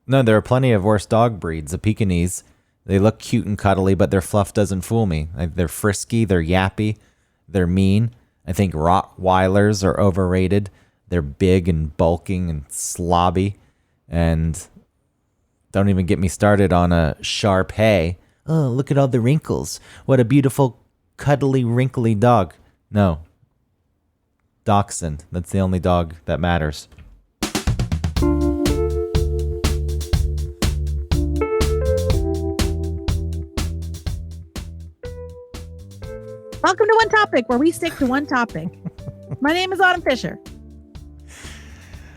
No, there are plenty of worse dog breeds. The Pekingese, they look cute and cuddly, but their fluff doesn't fool me. They're frisky, they're yappy, they're mean. I think Rottweilers are overrated. They're big and bulking and slobby. And don't even get me started on a Shar Pei. Oh, look at all the wrinkles. What a beautiful, cuddly, wrinkly dog. No. Dachshund. That's the only dog that matters. Welcome to One Topic, where we stick to one topic. My name is Autumn Fisher.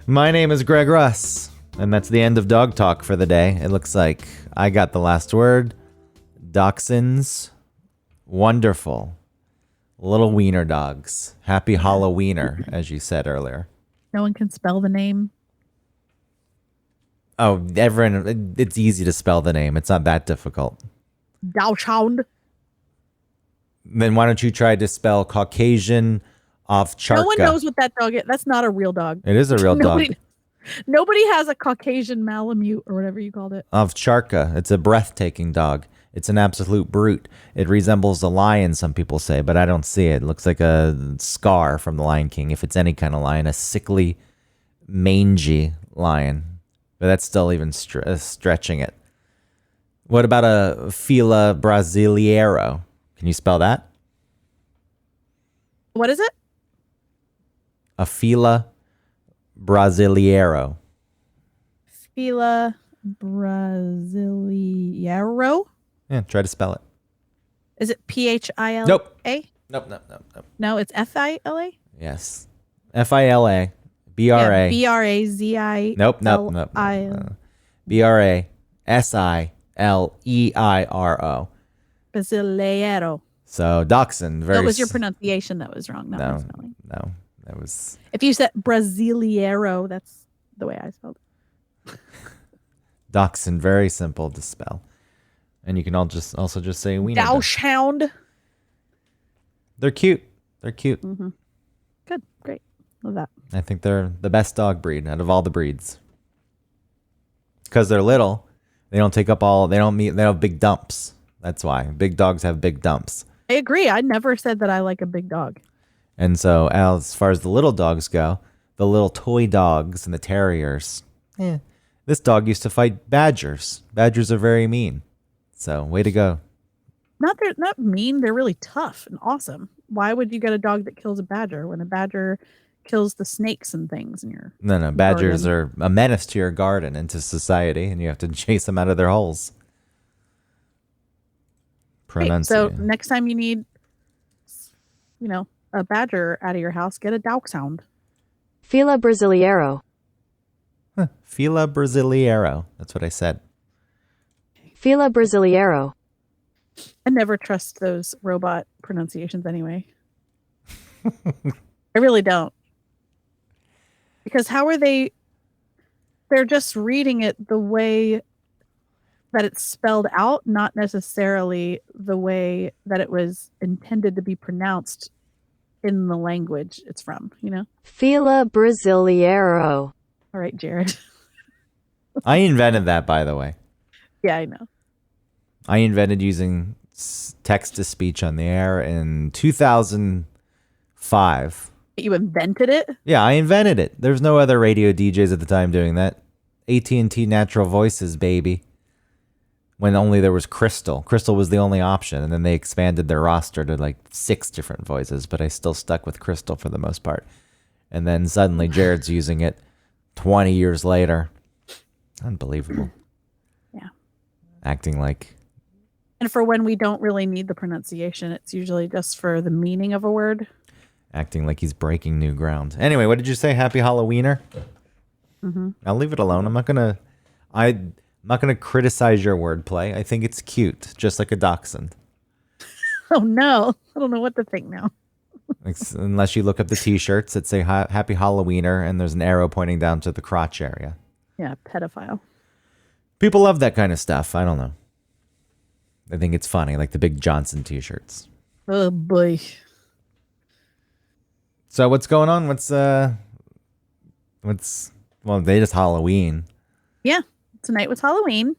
My name is Greg Russ, and that's the end of Dog Talk for the day. It looks like I got the last word. Dachshunds, wonderful. Little wiener dogs. Happy Halloweener, as you said earlier. No one can spell the name. Oh, everyone, it's easy to spell the name. It's not that difficult. Dachshund. Then why don't you try to spell Caucasian Ovcharka? No one knows what that dog is. That's not a real dog. It is a real dog. Nobody has a Caucasian Malamute or whatever you called it. Ovcharka. It's a breathtaking dog. It's an absolute brute. It resembles a lion, some people say, but I don't see it. It looks like a Scar from The Lion King, if it's any kind of lion, a sickly, mangy lion. But that's still even stretching it. What about a Fila Brasileiro? Can you spell that? What is it? A Fila Brasileiro. Fila Brasileiro? Yeah, try to spell it. Is it Phila? Nope. Nope. No, it's Fila? Yes. Fila. BRA. BRAZI. Nope. BRASILEIRO. Brasileiro. So Dachshund. That was your pronunciation that was wrong. No, that was. If you said Brasileiro, that's the way I spelled it. Dachshund, very simple to spell, and you can also just say wiener. Dachshund. They're cute. Mm-hmm. Good, great, love that. I think they're the best dog breed out of all the breeds because they're little. They don't take up all. They don't have big dumps. That's why big dogs have big dumps. I agree. I never said that I like a big dog. And so as far as the little dogs go, the little toy dogs and the terriers, this dog used to fight badgers. Badgers are very mean. So way to go. They're not mean. They're really tough and awesome. Why would you get a dog that kills a badger when a badger kills the snakes and things in your No. Badgers are a menace to your garden and to society, and you have to chase them out of their holes. Right, so next time you need, a badger out of your house, get a dachshund. Fila Brasileiro. Fila Brasileiro. That's what I said. Fila Brasileiro. I never trust those robot pronunciations anyway. I really don't. Because how are they? They're just reading it the way that it's spelled out, not necessarily the way that it was intended to be pronounced in the language it's from, Fila Brasileiro. All right, Jared. I invented that, by the way. Yeah, I know. I invented using text-to-speech on the air in 2005. You invented it? Yeah, I invented it. There's no other radio DJs at the time doing that. AT&T Natural Voices, baby. When only there was Crystal. Crystal was the only option, and then they expanded their roster to like 6 different voices, but I still stuck with Crystal for the most part. And then suddenly Jared's using it 20 years later. Unbelievable. Yeah. Acting like... And for when we don't really need the pronunciation, it's usually just for the meaning of a word. Acting like he's breaking new ground. Anyway, what did you say? Happy Halloweener? Mm-hmm. I'll leave it alone. I'm not gonna criticize your wordplay. I think it's cute, just like a dachshund. Oh no, I don't know what to think now. Unless you look up the T-shirts that say Happy Halloweener and there's an arrow pointing down to the crotch area. Yeah, pedophile. People love that kind of stuff. I don't know. I think it's funny, like the Big Johnson T-shirts. Oh boy. So what's going on? Well, they just Halloween. Yeah. tonight was Halloween.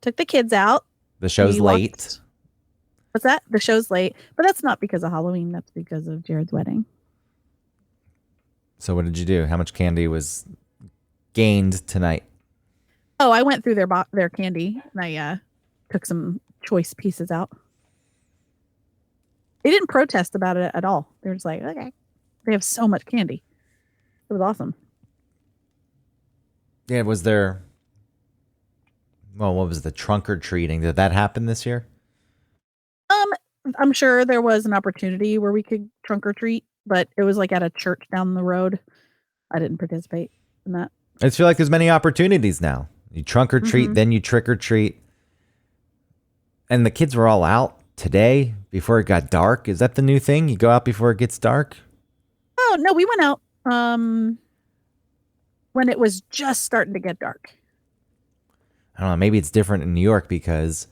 Took the kids out. The show's We late. watched- What's that? The show's late, but that's not because of Halloween. That's because of Jared's wedding. So what did you do? How much candy was gained tonight? Oh, I went through their candy and I took some choice pieces out. They didn't protest about it at all. They were just like, okay, they have so much candy. It was awesome. Yeah, was there... Well, what was the trunk or treating? Did that happen this year? I'm sure there was an opportunity where we could trunk or treat, but it was like at a church down the road. I didn't participate in that. I just feel like there's many opportunities now. You trunk or treat, then you trick or treat. And the kids were all out today before it got dark. Is that the new thing? You go out before it gets dark? Oh no, we went out when it was just starting to get dark. I don't know. Maybe it's different in New York because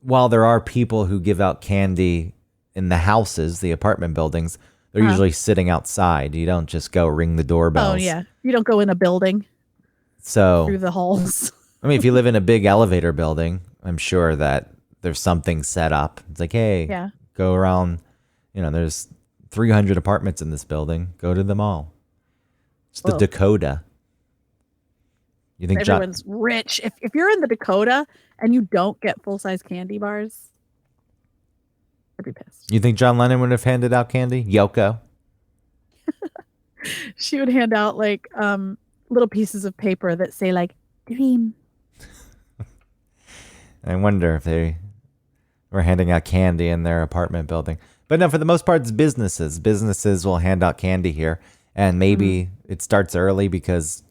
while there are people who give out candy in the houses, the apartment buildings, they're usually sitting outside. You don't just go ring the doorbells. Oh yeah, you don't go in a building So, through the halls. I mean, if you live in a big elevator building, I'm sure that there's something set up. It's like, hey, Yeah. go around. There's 300 apartments in this building. Go to them all. It's the Whoa. Dakota. You think John? Everyone's rich. If you're in the Dakota and you don't get full-size candy bars, I'd be pissed. You think John Lennon would have handed out candy? Yoko. She would hand out like little pieces of paper that say like dream. I wonder if they were handing out candy in their apartment building. But no, for the most part, it's businesses. Businesses will hand out candy here, and maybe it starts early because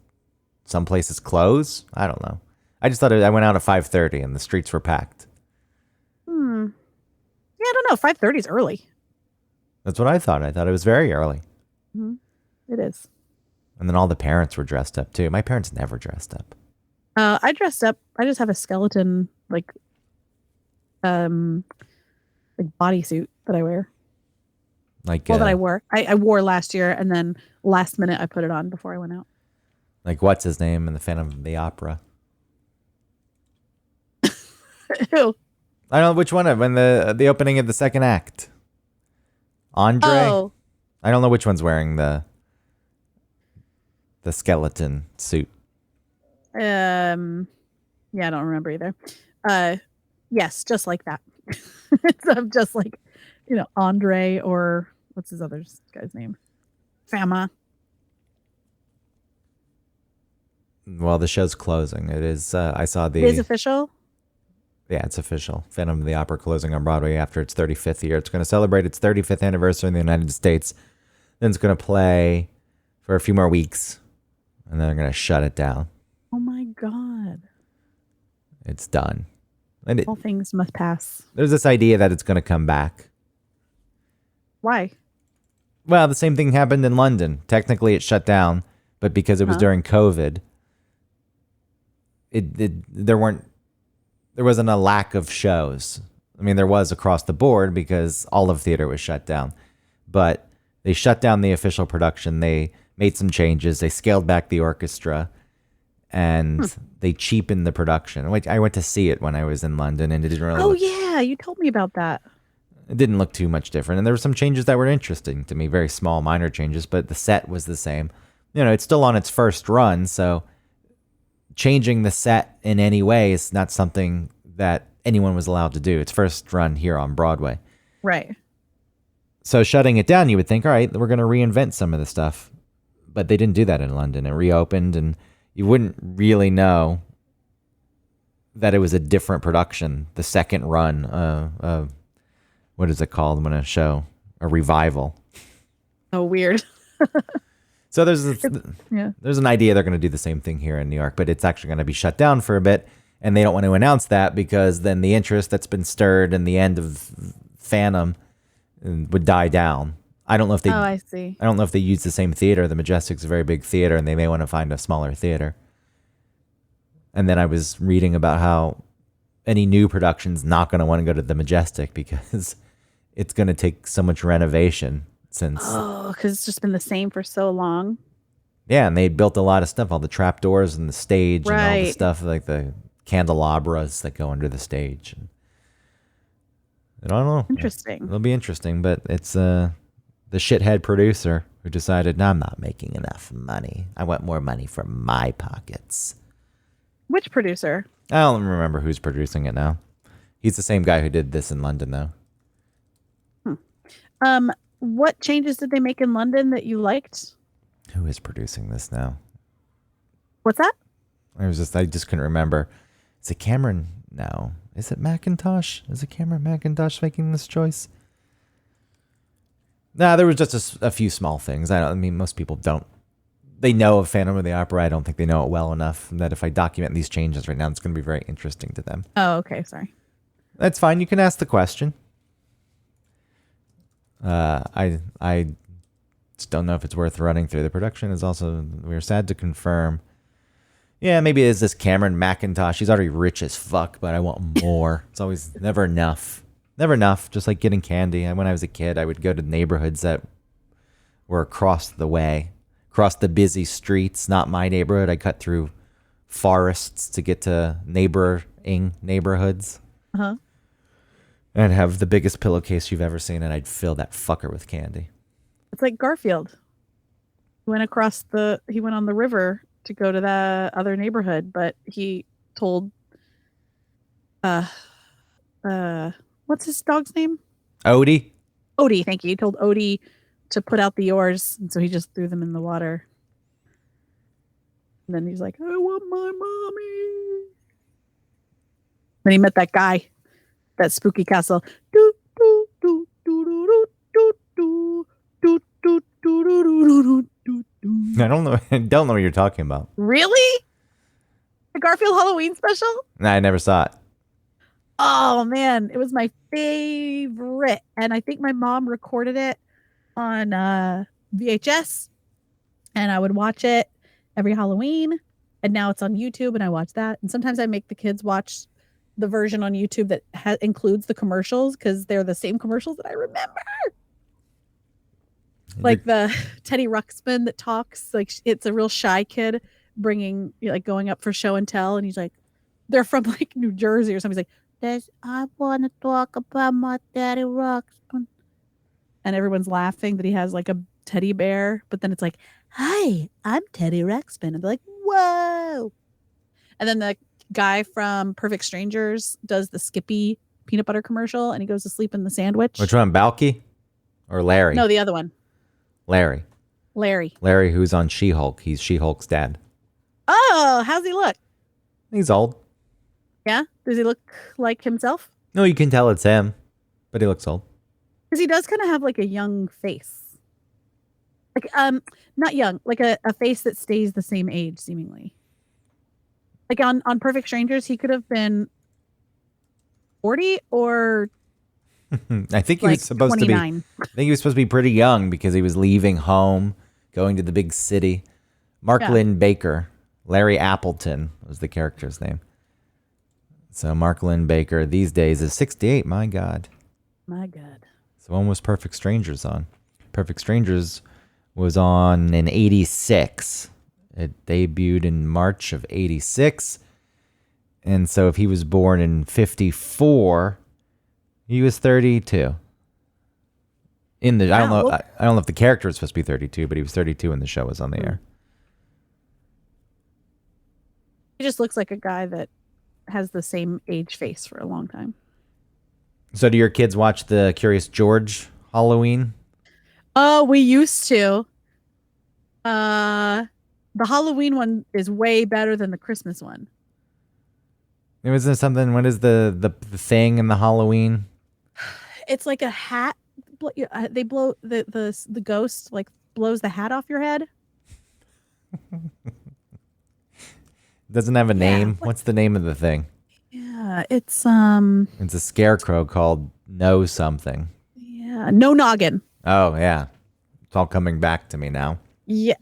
some places close. I don't know. I just thought I went out at 5:30 and the streets were packed. Yeah, I don't know. 5:30 is early. That's what I thought. I thought it was very early. It is. And then all the parents were dressed up too. My parents never dressed up. I dressed up. I just have a skeleton like bodysuit that I wear. Like, Well, that I wore. I wore last year, and then last minute I put it on before I went out. like what's his name in the Phantom of the Opera? Ew. I don't know which one. When the opening of the second act, Andre. Oh, I don't know which one's wearing the skeleton suit. yeah, I don't remember either. Yes, just like that. So just like, Andre or what's his other guy's name? Fama. Well, the show's closing. It is. I saw the. It is official. Yeah, it's official. Phantom of the Opera closing on Broadway after its 35th year. It's going to celebrate its 35th anniversary in the United States. Then it's going to play for a few more weeks, and then they're going to shut it down. Oh my God. It's done. And All things must pass. there's this idea that it's going to come back. Why? Well, the same thing happened in London. Technically, it shut down, but because it was during COVID, there wasn't a lack of shows. I mean, there was across the board because all of theater was shut down. But they shut down the official production. They made some changes. They scaled back the orchestra, and they cheapened the production. I went to see it when I was in London, and it didn't really. Oh yeah, you told me about that. It didn't look too much different. And there were some changes that were interesting to me, very small, minor changes, but the set was the same. It's still on its first run, so changing the set in any way is not something that anyone was allowed to do. It's first run here on Broadway. Right. So shutting it down, you would think, all right, we're going to reinvent some of the stuff. But they didn't do that in London. It reopened, and you wouldn't really know that it was a different production. The second run, what is it called when a show? A revival. Oh, weird. So there's Yeah. there's an idea they're going to do the same thing here in New York, but it's actually going to be shut down for a bit, and they don't want to announce that because then the interest that's been stirred in the end of Phantom would die down. I don't know if they. Oh, I see. I don't know if they use the same theater. The Majestic's a very big theater, and they may want to find a smaller theater. And then I was reading about how any new production's not going to want to go to the Majestic because it's going to take so much renovation since. Oh, because it's just been the same for so long. Yeah, and they built a lot of stuff, all the trapdoors and the stage and all the Right. stuff, like the candelabras that go under the stage. And I don't know. Interesting. It'll be interesting, but it's the shithead producer who decided, no, I'm not making enough money. I want more money for my pockets. Which producer? I don't remember who's producing it now. He's the same guy who did this in London, though. What changes did they make in London that you liked? Who is producing this now? What's that? I just couldn't remember. Is it Cameron? No. Is it Macintosh? Is it Cameron Macintosh making this choice? Nah, there was just a few small things. I mean, most people don't. They know of Phantom of the Opera. I don't think they know it well enough that if I document these changes right now, it's going to be very interesting to them. Oh, okay. Sorry. That's fine. You can ask the question. I just don't know if it's worth running through. The production is also, we're sad to confirm. Yeah, maybe it is this Cameron Macintosh. He's already rich as fuck, but I want more. It's always never enough. Never enough. Just like getting candy. And when I was a kid, I would go to neighborhoods that were across the way, across the busy streets. Not my neighborhood. I cut through forests to get to neighboring neighborhoods. Uh-huh. And I'd have the biggest pillowcase you've ever seen, and I'd fill that fucker with candy. It's like Garfield. He went on the river to go to the other neighborhood, but he told what's his dog's name? Odie? Odie, thank you. He told Odie to put out the oars, and so he just threw them in the water. And then he's like, I want my mommy. Then he met that guy, that spooky castle. Do, do, do, do, do, do, do, do, do, do, do, do, do, do, do. I don't know. I don't know what you're talking about. Really? The Garfield Halloween special? Nah, I never saw it. Oh man, it was my favorite. And I think my mom recorded it on VHS, and I would watch it every Halloween. And now it's on YouTube, and I watch that. And sometimes I make the kids watch the version on YouTube that includes the commercials, because they're the same commercials that I remember. Like the Teddy Ruxpin that talks, like it's a real shy kid going up for show and tell, and he's like, they're from like New Jersey or something. He's like, I want to talk about my Teddy Ruxpin, and everyone's laughing that he has like a teddy bear, but then it's like, hi, I'm Teddy Ruxpin, and they're like, whoa. And then the guy from Perfect Strangers does the Skippy peanut butter commercial, and he goes to sleep in the sandwich. Which one, Balky or Larry? No, the other one. Larry. Larry, who's on She-Hulk. He's She-Hulk's dad. Oh, how's he look? He's old. Yeah? Does he look like himself? No, you can tell it's him, but he looks old. Because he does kind of have like a young face. Like, not young, like a face that stays the same age, seemingly. Like on Perfect Strangers, he could have been 40 or I think he like was supposed 29. I think he was supposed to be pretty young because he was leaving home, going to the big city. Mark Lynn Baker, Larry Appleton was the character's name. So Mark Lynn Baker these days is 68. My God. My God. So when was Perfect Strangers on? Perfect Strangers was on in 86. It debuted in March of 86. And so if he was born in 54, he was 32. I don't know if the character was supposed to be 32, but he was 32 when the show was on the air. He just looks like a guy that has the same age face for a long time. So do your kids watch the Curious George Halloween? Oh, we used to. The Halloween one is way better than the Christmas one. Was there something? What is the thing in the Halloween? It's like a hat. They blow the ghost like blows the hat off your head. Doesn't have a name. What's the name of the thing? Yeah, it's It's a scarecrow called No Something. Yeah, no noggin. Oh yeah, it's all coming back to me now. Yeah,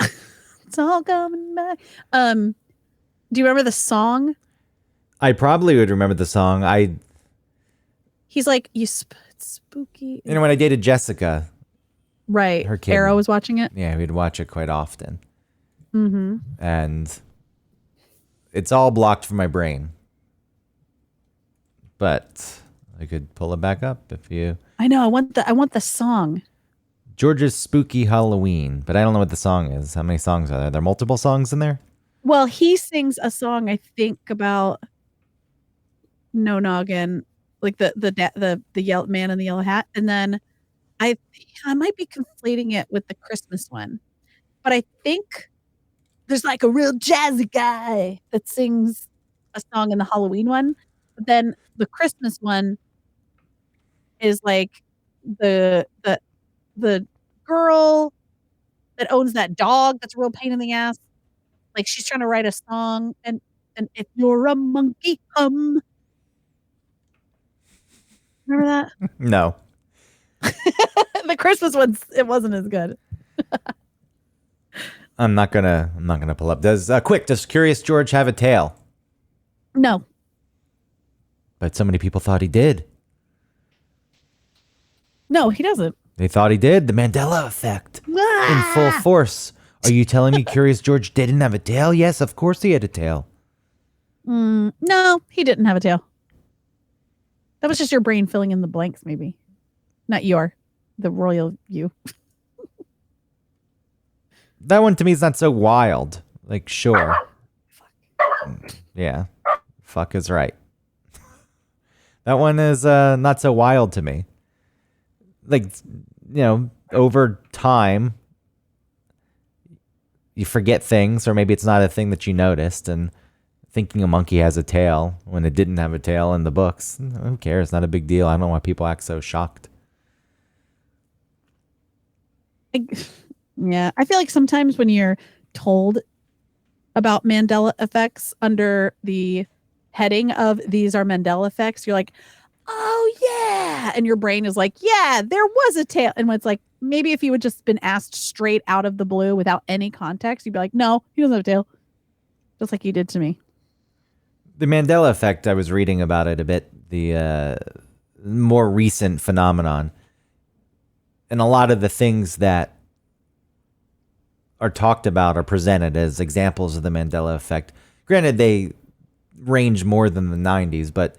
it's all coming back. Do you remember the song? I probably would remember the song. He's like, it's spooky. You know, when I dated Jessica, Right. her kid, Arrow was watching it. Yeah, we'd watch it quite often. Mm-hmm. and it's all blocked from my brain. But I could pull it back up if you. I know. I want the song. George's Spooky Halloween, but I don't know what the song is. How many songs are there? There are multiple songs in there? Well, he sings a song, I think, about No Noggin, like the yellow man in the yellow hat, and then I might be conflating it with the Christmas one, but I think there's like a real jazzy guy that sings a song in the Halloween one, but then the Christmas one is like the girl that owns that dog that's a real pain in the ass. Like she's trying to write a song, and if you're a monkey, remember that? No. The Christmas one, it wasn't as good. I'm not gonna pull up. Does Curious George have a tail? No, But so many people thought he did. no, he doesn't. They thought he did. The Mandela effect in full force. Are you telling me Curious George didn't have a tail? Yes, of course he had a tail. No, he didn't have a tail. That was just your brain filling in the blanks, maybe. Not the royal you. That one to me is not so wild. Like, sure. Yeah. Fuck is right. That one is not so wild to me. Like, over time, you forget things, or maybe it's not a thing that you noticed, and thinking a monkey has a tail when it didn't have a tail in the books, who cares? Not a big deal. I don't know why people act so shocked. Yeah, I feel like sometimes when you're told about Mandela effects under the heading of these are Mandela effects, you're like, oh yeah, and your brain is like, yeah, there was a tail. And when it's like, maybe if you had just been asked straight out of the blue without any context, you'd be like, no, he doesn't have a tail, just like you did to me. The Mandela effect, I was reading about it a bit, the more recent phenomenon. And a lot of the things that are talked about are presented as examples of the Mandela effect. Granted, they range more than the 90s, but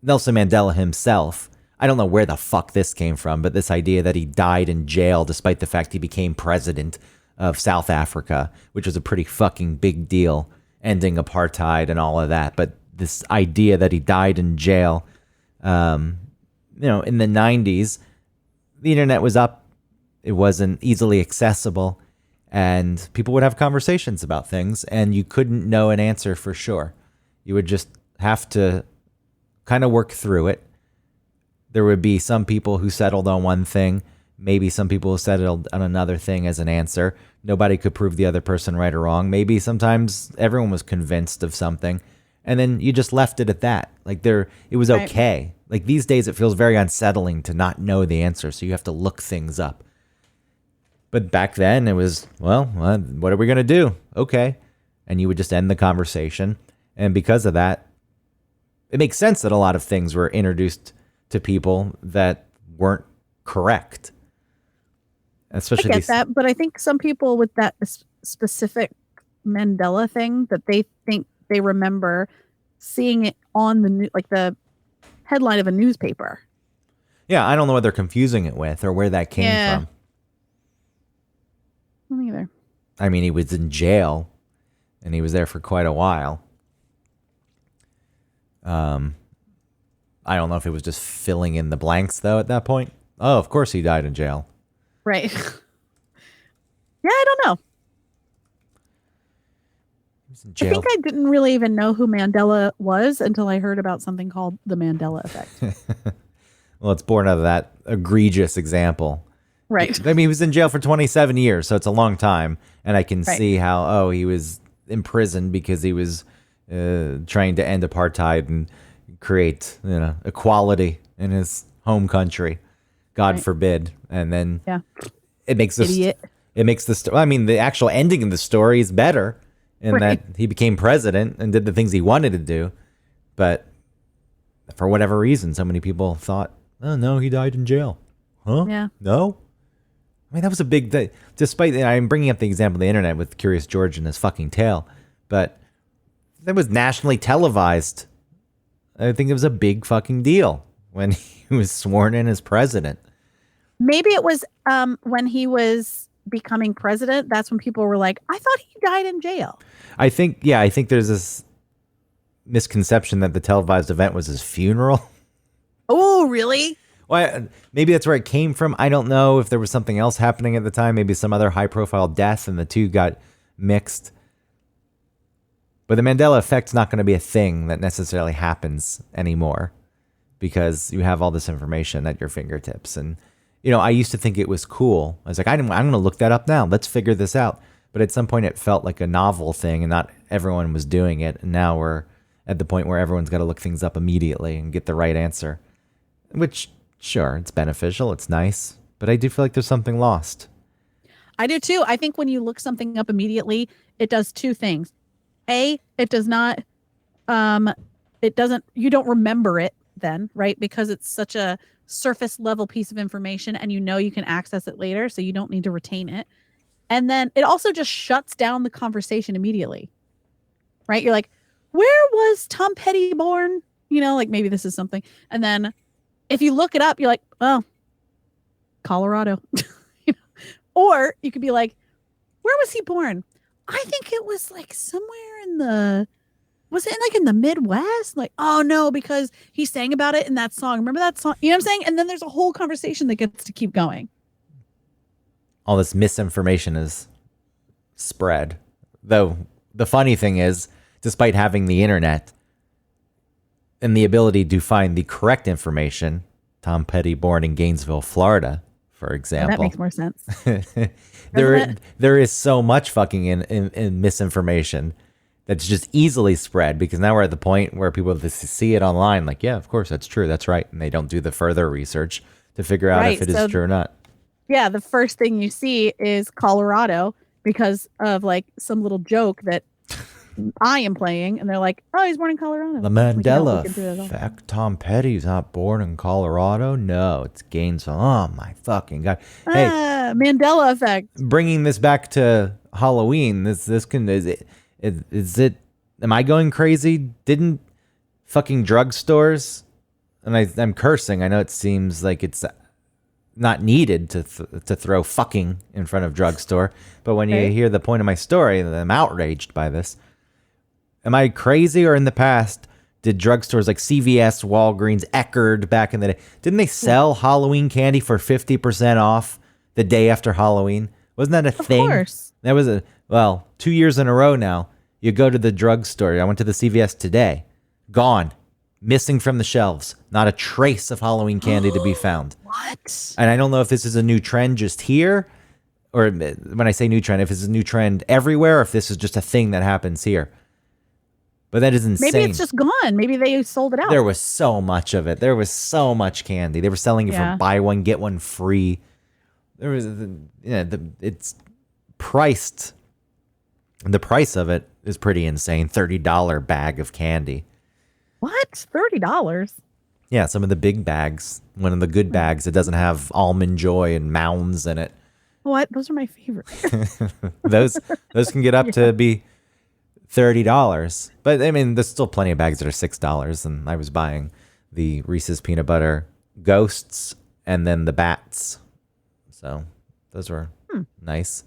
Nelson Mandela himself, I don't know where the fuck this came from, but this idea that he died in jail despite the fact he became president of South Africa, which was a pretty fucking big deal, ending apartheid and all of that. But this idea that he died in jail, in the 90s, the internet was up. It wasn't easily accessible, and people would have conversations about things, and you couldn't know an answer for sure. You would just have to kind of work through it. There would be some people who settled on one thing, maybe some people who settled on another thing as an answer. Nobody could prove the other person right or wrong. Maybe sometimes everyone was convinced of something, and then you just left it at that. Like it was okay. Right. Like these days, it feels very unsettling to not know the answer, so you have to look things up. But back then, it was, well, what are we going to do? Okay. And you would just end the conversation. And because of that, it makes sense that a lot of things were introduced to people that weren't correct. Especially I get that, but I think some people with that specific Mandela thing, that they think they remember seeing it on the headline of a newspaper. Yeah, I don't know what they're confusing it with or where that came from. Me either. I mean, he was in jail, and he was there for quite a while. I don't know if it was just filling in the blanks, though, at that point. Oh, of course he died in jail. Right. Yeah, I don't know. He was in jail. I think I didn't really even know who Mandela was until I heard about something called the Mandela effect. Well, it's born out of that egregious example. Right. I mean, he was in jail for 27 years, so it's a long time. And I can see how, he was imprisoned because he was trying to end apartheid and create, equality in his home country. God forbid. And then it makes the actual ending of the story is better in that he became president and did the things he wanted to do. But for whatever reason, so many people thought, oh, no, he died in jail. Huh? Yeah. No? I mean, that was a big thing. Despite I'm bringing up the example of the internet with Curious George and his fucking tail, but that was nationally televised. I think it was a big fucking deal when he was sworn in as president. Maybe it was when he was becoming president. That's when people were like, I thought he died in jail. I think there's this misconception that the televised event was his funeral. Oh, really? Well, maybe that's where it came from. I don't know if there was something else happening at the time, maybe some other high-profile death, and the two got mixed. But the Mandela effect's not going to be a thing that necessarily happens anymore because you have all this information at your fingertips. And, I used to think it was cool. I was like, I'm going to look that up now. Let's figure this out. But at some point, it felt like a novel thing, and not everyone was doing it. And now we're at the point where everyone's got to look things up immediately and get the right answer, which... Sure, it's beneficial. It's nice. But I do feel like there's something lost. I do too. I think when you look something up immediately, it does two things. A, it does not, you don't remember it then, right? Because it's such a surface level piece of information and you can access it later. So you don't need to retain it. And then it also just shuts down the conversation immediately, right? You're like, where was Tom Petty born? Like maybe this is something. And then if you look it up, you're like, oh, Colorado. Or you could be like, where was he born? I think it was like somewhere was it like in the Midwest? Like, oh no, because he sang about it in that song. Remember that song? You know what I'm saying? And then there's a whole conversation that gets to keep going. All this misinformation is spread. Though the funny thing is, despite having the internet, and the ability to find the correct information, Tom Petty born in Gainesville, Florida, for example. That makes more sense. there is so much fucking in misinformation that's just easily spread because now we're at the point where people see it online like, yeah, of course, that's true, that's right. And they don't do the further research to figure out if it is true or not. Yeah, the first thing you see is Colorado because of like some little joke that I am playing, and they're like, oh, he's born in Colorado. The Mandela effect. Tom Petty's not born in Colorado. No, it's Gainesville. Oh, my fucking God. Hey, Mandela effect. Bringing this back to Halloween, is it, am I going crazy? Didn't fucking drugstores, and I'm cursing. I know it seems like it's not needed to throw fucking in front of drugstore, but when you hear the point of my story, I'm outraged by this. Am I crazy, or in the past, did drugstores like CVS, Walgreens, Eckerd back in the day, didn't they sell Halloween candy for 50% off the day after Halloween? Wasn't that a thing? Of course. That was 2 years in a row now. You go to the drugstore. I went to the CVS today. Gone. Missing from the shelves. Not a trace of Halloween candy to be found. What? And I don't know if this is a new trend just here, or when I say new trend, if it's a new trend everywhere, or if this is just a thing that happens here. But that is insane. Maybe it's just gone. Maybe they sold it out. There was so much of it. There was so much candy. They were selling it for buy one, get one free. There was, it's priced. The price of it is pretty insane. $30 bag of candy. What? $30? Yeah, some of the big bags. One of the good bags that doesn't have Almond Joy and Mounds in it. What? Those are my favorite. those can get up to be $30. But I mean, there's still plenty of bags that are $6. And I was buying the Reese's Peanut Butter Ghosts and then the Bats. So those were nice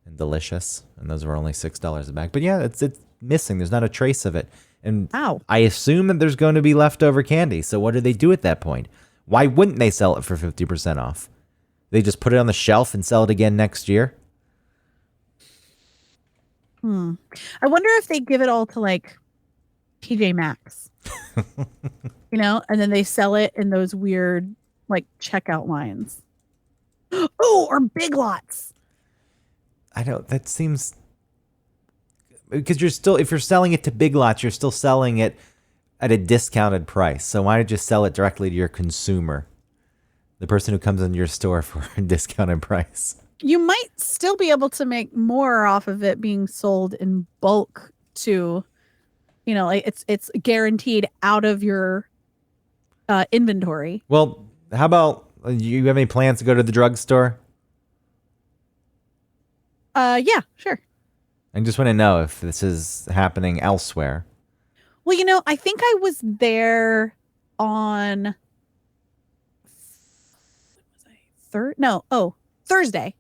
and delicious. And those were only $6 a bag. But yeah, it's missing. There's not a trace of it. And I assume that there's going to be leftover candy. So what do they do at that point? Why wouldn't they sell it for 50% off? They just put it on the shelf and sell it again next year? I wonder if they give it all to like TJ Maxx, and then they sell it in those weird like checkout lines. Oh, or Big Lots. That seems, because if you're selling it to Big Lots, you're still selling it at a discounted price. So why not just sell it directly to your consumer, the person who comes into your store for a discounted price? You might still be able to make more off of it being sold in bulk to, like it's guaranteed out of your inventory. Well, how about, you have any plans to go to the drugstore? Yeah, sure. I just want to know if this is happening elsewhere. Well, I think I was there on Thursday,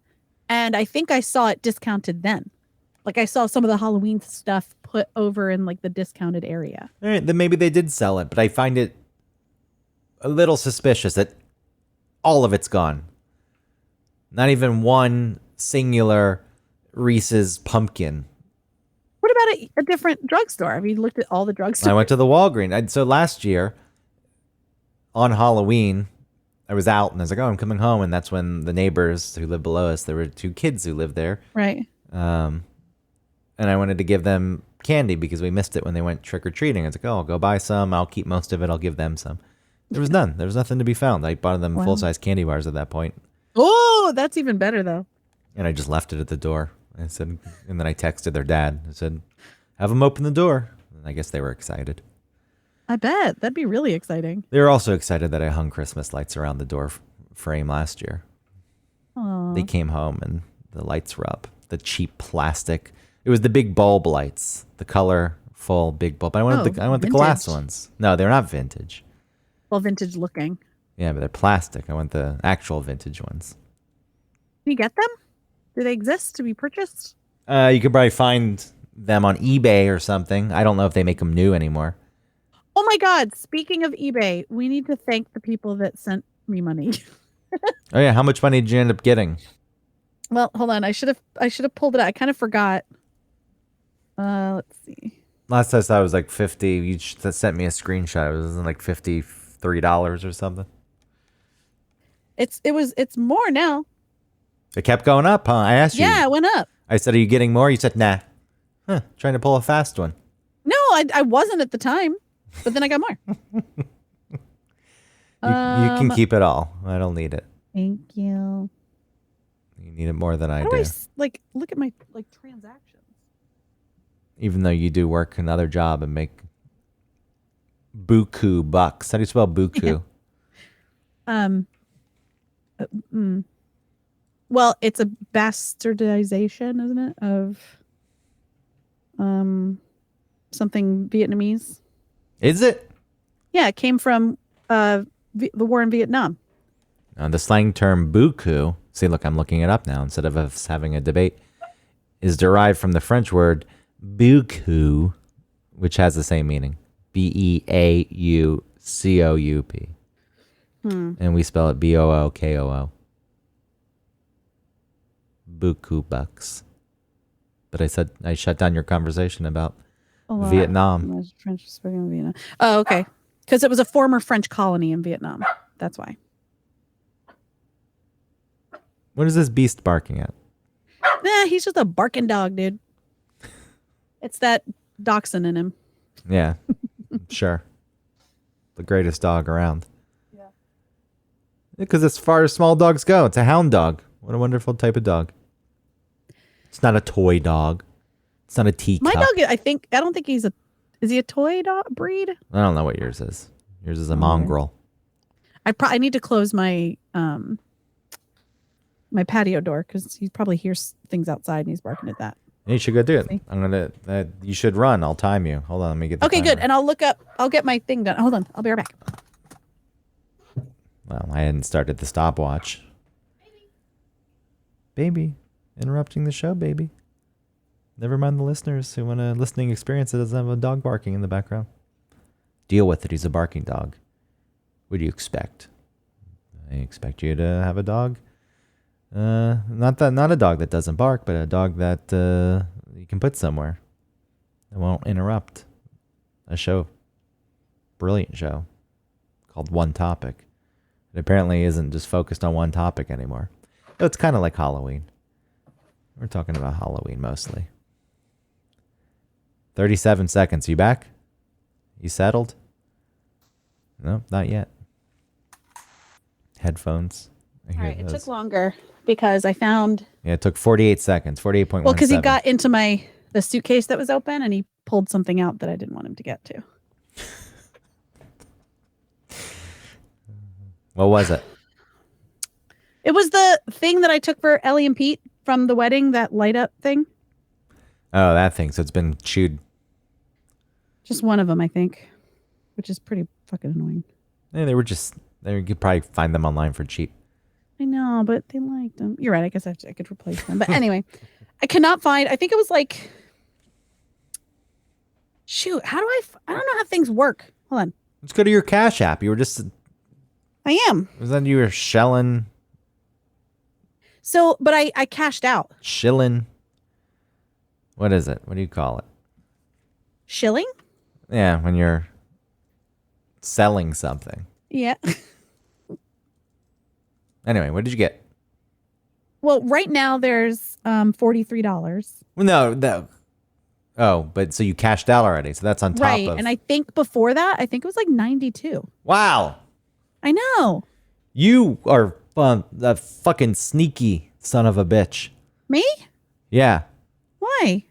and I think I saw it discounted then. Like I saw some of the Halloween stuff put over in like the discounted area. All right, then maybe they did sell it, but I find it a little suspicious that all of it's gone. Not even one singular Reese's pumpkin. What about a different drugstore? Have you looked at all the drugstores? I went to the Walgreens. So last year on Halloween, I was out and I was like, oh, I'm coming home. And that's when the neighbors who live below us, there were 2 kids who lived there. Right. And I wanted to give them candy because we missed it when they went trick-or-treating. I was like, oh, I'll go buy some. I'll keep most of it. I'll give them some. There was none. There was nothing to be found. I bought them full-size candy bars at that point. Oh, that's even better though. And I just left it at the door. I said, and then I texted their dad. I said, have them open the door. And I guess they were excited. I bet. That'd be really exciting. They were also excited that I hung Christmas lights around the door frame last year. Aww. They came home and the lights were up. The cheap plastic. It was the big bulb lights, the colorful big bulb. I wanted the glass ones. No, they're not vintage. Well, vintage looking. Yeah, but they're plastic. I want the actual vintage ones. Can you get them? Do they exist to be purchased? You could probably find them on eBay or something. I don't know if they make them new anymore. Oh my God. Speaking of eBay, we need to thank the people that sent me money. Oh yeah, how much money did you end up getting? Well, hold on. I should have pulled it out. I kind of forgot. Let's see. Last I saw it was like 50. You sent me a screenshot. It was like $53 or something. It's more now. It kept going up, huh? I asked you. Yeah, it went up. I said, are you getting more? You said, nah. Huh, trying to pull a fast one. No, I wasn't at the time, but then I got more. You can keep it all. I don't need it. Thank you. You need it more than I How do. do I look at my transactions? Even though you do work another job and make buku bucks. How do you spell buku? Well, it's a bastardization, isn't it, of something Vietnamese? Is it? Yeah, it came from the war in Vietnam. The slang term buku, see, look, I'm looking it up now instead of us having a debate, is derived from the French word beaucoup, which has the same meaning. Beaucoup. And we spell it Bookoo. Buku bucks. But I said I shut down your conversation about Vietnam. French spoken in Vietnam. Oh, okay. Because it was a former French colony in Vietnam. That's why. What is this beast barking at? Nah, he's just a barking dog, dude. It's that dachshund in him. Yeah, sure. The greatest dog around. Yeah. Because as far as small dogs go, it's a hound dog. What a wonderful type of dog. It's not a toy dog. It's not a teacup. My dog, I don't think is he a toy dog breed? I don't know what yours is. Yours is a mongrel. I need to close my my patio door because he probably hears things outside and he's barking at that. You should go do it. I'm gonna. You should run. I'll time you. Hold on. Let me get. The Okay, timer. good. And I'll get my thing done. Hold on. I'll be right back. Well, I hadn't started the stopwatch. Baby, interrupting the show, baby. Never mind the listeners who want a listening experience that doesn't have a dog barking in the background. Deal with it. He's a barking dog. What do you expect? I expect you to have a dog. Not a dog that doesn't bark, but a dog that you can put somewhere. It won't interrupt a show. Brilliant show called One Topic. It apparently isn't just focused on one topic anymore. It's kind of like Halloween. We're talking about Halloween mostly. 37 seconds. You back? You settled? No, not yet. Headphones. All right, it took longer because I found. Yeah, it took 48 seconds. 48.1. Well, because he got into the suitcase that was open and he pulled something out that I didn't want him to get to. What was it? It was the thing that I took for Ellie and Pete from the wedding, that light up thing. Oh, that thing. So it's been chewed. Just one of them, I think, which is pretty fucking annoying. Yeah, you could probably find them online for cheap. I know, but they liked them. You're right. I guess I could replace them. But anyway, I cannot find. I think it was like, shoot. I don't know how things work. Hold on. Let's go to your Cash App. You were just. I am. Was that you were shelling? So, but I cashed out. Shilling. What is it? What do you call it? Shilling? Yeah, when you're selling something. Yeah. Anyway, what did you get? Well, right now there's $43. No. Oh, but so you cashed out already. So that's on top Right. of. And I think before that, I think it was like 92. Wow. I know. You are a fucking sneaky son of a bitch. Me? Yeah. Why?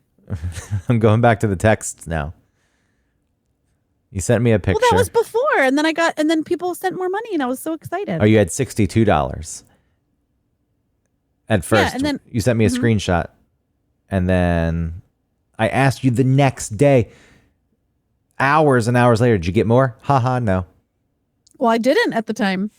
I'm going back to the texts now. You sent me a picture. Well, that was before, and then people sent more money, and I was so excited. Oh, you had $62 at first. and then- you sent me a screenshot, and then I asked you the next day, hours and hours later, did you get more? Haha, no. Well, I didn't at the time.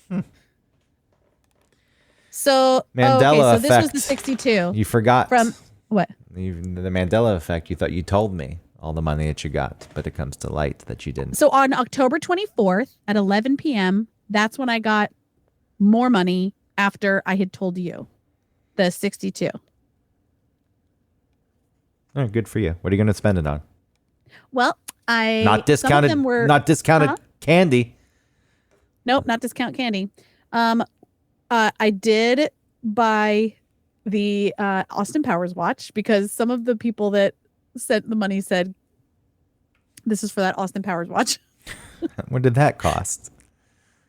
So Mandela so this was effect. the 62 You forgot from what? the Mandela effect. You thought you told me all the money that you got, but it comes to light that you didn't. So on October 24th at 11 p.m., that's when I got more money after I had told you the 62. Oh, good for you. What are you going to spend it on? Well, Not discounted. Some of them were, not discounted candy. Nope, not discount candy. I did buy the Austin Powers watch because some of the people that sent the money said this is for that Austin Powers watch. What did that cost?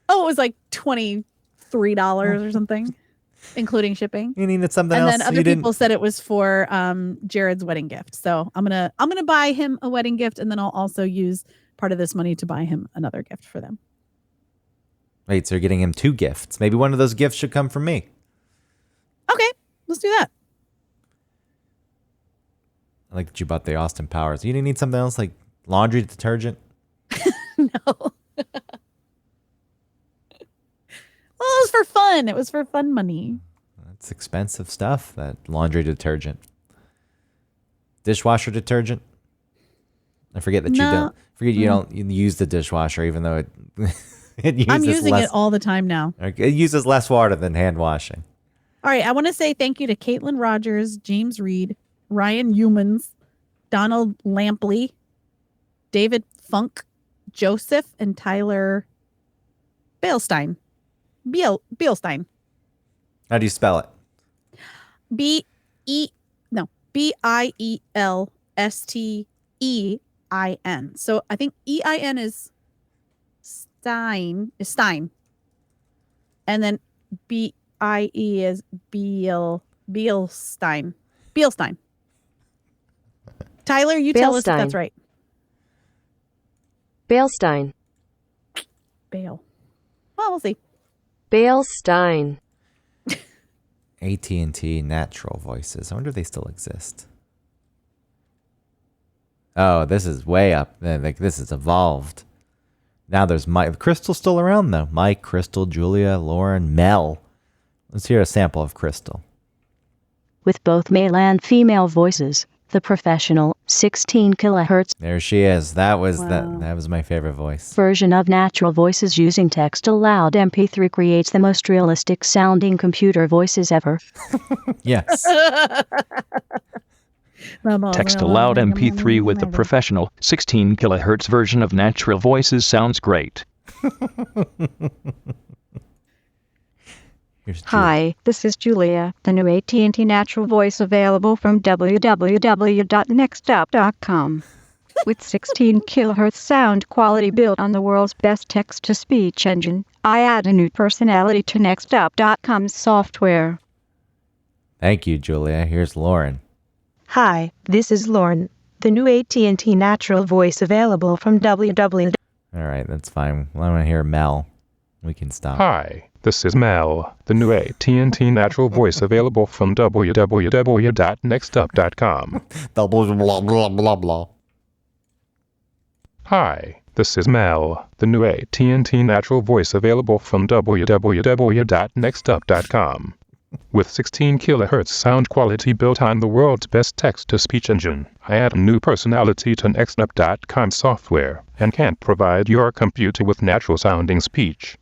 Oh, it was like $23 or something, including shipping. You needed something And else. then other people said it was for Jared's wedding gift. So I'm gonna buy him a wedding gift, and then I'll also use part of this money to buy him another gift for them. Wait, so you're getting him 2 gifts. Maybe one of those gifts should come from me. Okay, let's do that. I like that you bought the Austin Powers. You didn't need something else like laundry detergent? No. Well, it was for fun. It was for fun money. That's expensive stuff, that laundry detergent. Dishwasher detergent? I forget that you don't use the dishwasher, even though it I'm using it all the time now. It uses less water than hand washing. All right. I want to say thank you to Caitlin Rogers, James Reed, Ryan Humans, Donald Lampley, David Funk, Joseph, and Tyler Bielstein. Bielstein. How do you spell it? Bielstein. So I think EIN is Stein. And then BIE is Bielstein. Tyler, you tell us if that's right. Bielstein. Bale. Well, we'll see. Bielstein. AT&T Natural Voices. I wonder if they still exist. Oh, this is way up. Like, this is evolved. Now there's Mike. Crystal's still around, though. Mike, Crystal, Julia, Lauren, Mel. Let's hear a sample of Crystal. With both male and female voices, the professional 16 kilohertz There she is. That was Wow. that was my favorite voice. version of natural voices using text-aloud MP3 creates the most realistic sounding computer voices ever. Yes. Text aloud MP3 with the professional 16 kilohertz version of natural voices sounds great. Here's Julia. Hi, this is Julia, the new AT&T natural voice available from www.nextup.com. With 16 kilohertz sound quality built on the world's best text-to-speech engine, I add a new personality to nextup.com's software. Thank you, Julia. Here's Lauren. Hi, this is Lauren, the new AT&T natural voice available from www. All right, that's fine. Well, I want to hear Mel. We can stop. Hi, this is Mel, the new AT&T natural voice available from www.nextup.com. Blah, blah, blah, blah, blah. Hi, this is Mel, the new AT&T natural voice available from www.nextup.com. With 16 kHz sound quality built on the world's best text-to-speech engine, I add a new personality to nextup.com software and can provide your computer with natural-sounding speech.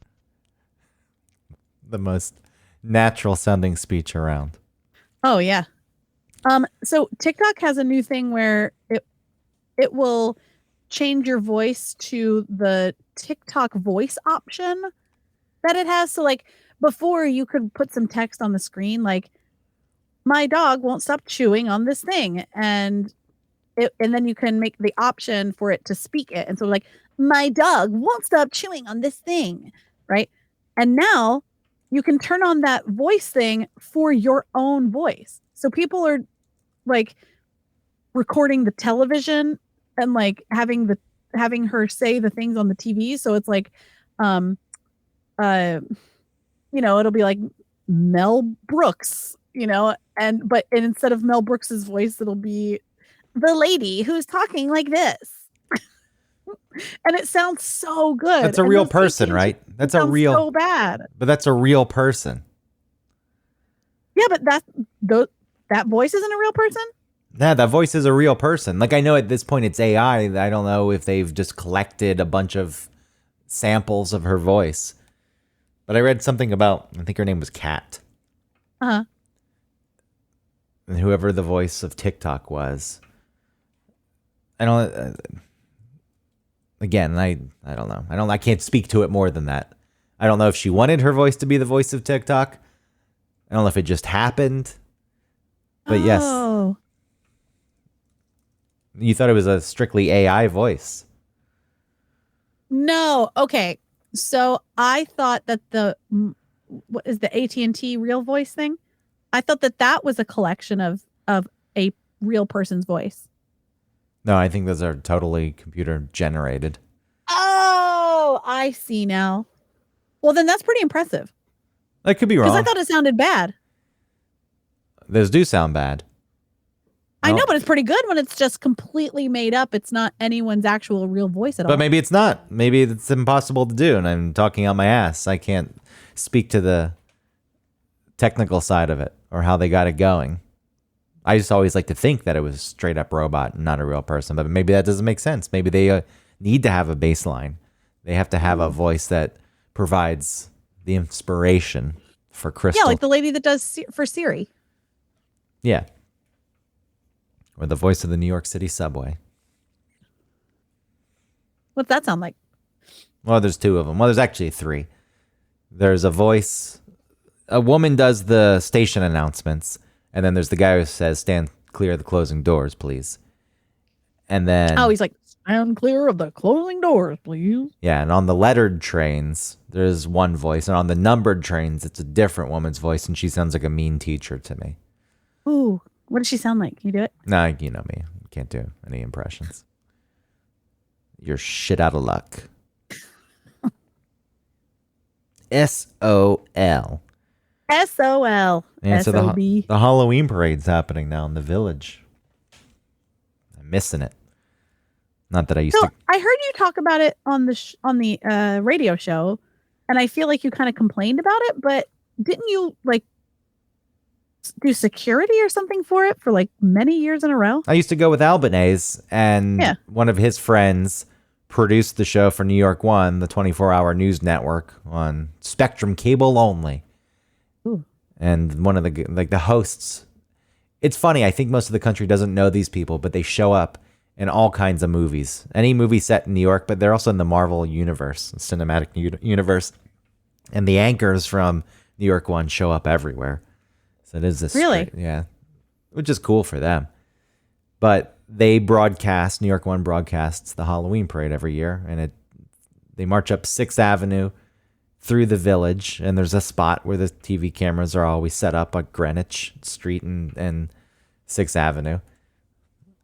The most natural sounding speech around. Oh yeah. So TikTok has a new thing where it will change your voice to the TikTok voice option that it has. So like before you could put some text on the screen like my dog won't stop chewing on this thing, and then you can make the option for it to speak it. And so like my dog won't stop chewing on this thing, right? And now you can turn on that voice thing for your own voice. So people are like recording the television and like having her say the things on the TV. So it's like, it'll be like Mel Brooks, but instead of Mel Brooks's voice, it'll be the lady who's talking like this. And it sounds so good. That's a real person, right? That's a real. So bad. But that's a real person. Yeah, but that voice isn't a real person. Yeah, that voice is a real person. Like I know at this point it's AI. I don't know if they've just collected a bunch of samples of her voice. But I read something about. I think her name was Kat. Uh-huh. And whoever the voice of TikTok was. I don't. Again, I don't know. I can't speak to it more than that. I don't know if she wanted her voice to be the voice of TikTok. I don't know if it just happened. But yes. You thought it was a strictly AI voice. No. Okay. So I thought that what is the AT&T real voice thing? I thought that was a collection of a real person's voice. No, I think those are totally computer generated. Oh, I see now. Well, then that's pretty impressive. I could be wrong. Because I thought it sounded bad. Those do sound bad. I know, but it's pretty good when it's just completely made up. It's not anyone's actual real voice at all. But maybe it's not. Maybe it's impossible to do, and I'm talking out my ass. I can't speak to the technical side of it or how they got it going. I just always like to think that it was a straight up robot and not a real person, but maybe that doesn't make sense. Maybe they need to have a baseline. They have to have a voice that provides the inspiration for Crystal. Yeah, like the lady that does for Siri. Yeah. Or the voice of the New York City subway. What's that sound like? Well, there's two of them. Well, there's actually three. There's a voice. A woman does the station announcements. And then there's the guy who says, stand clear of the closing doors, please. And then... Oh, he's like, stand clear of the closing doors, please. Yeah, and on the lettered trains, there's one voice. And on the numbered trains, it's a different woman's voice. And she sounds like a mean teacher to me. Ooh, what does she sound like? Can you do it? Nah, you know me. Can't do any impressions. You're shit out of luck. S-O-L. S-O-L. And so S-O-B. the Halloween parade's happening now in the village. I'm missing it. Not that I used to. I heard you talk about it on the radio show, and I feel like you kind of complained about it, but didn't you like do security or something for it for like many years in a row? I used to go with Albanese, and one of his friends produced the show for New York One, the 24-hour news network on Spectrum cable only. Ooh. And one of the hosts, it's funny, I think most of the country doesn't know these people, but they show up in all kinds of movies. Any movie set in New York, but they're also in the Marvel universe, cinematic universe. And the anchors from New York One show up everywhere. So it is this. Really? Yeah. Which is cool for them. But they broadcast, New York One broadcasts the Halloween parade every year. And they march up 6th Avenue through the village. And there's a spot where the TV cameras are always set up at Greenwich Street and 6th Avenue.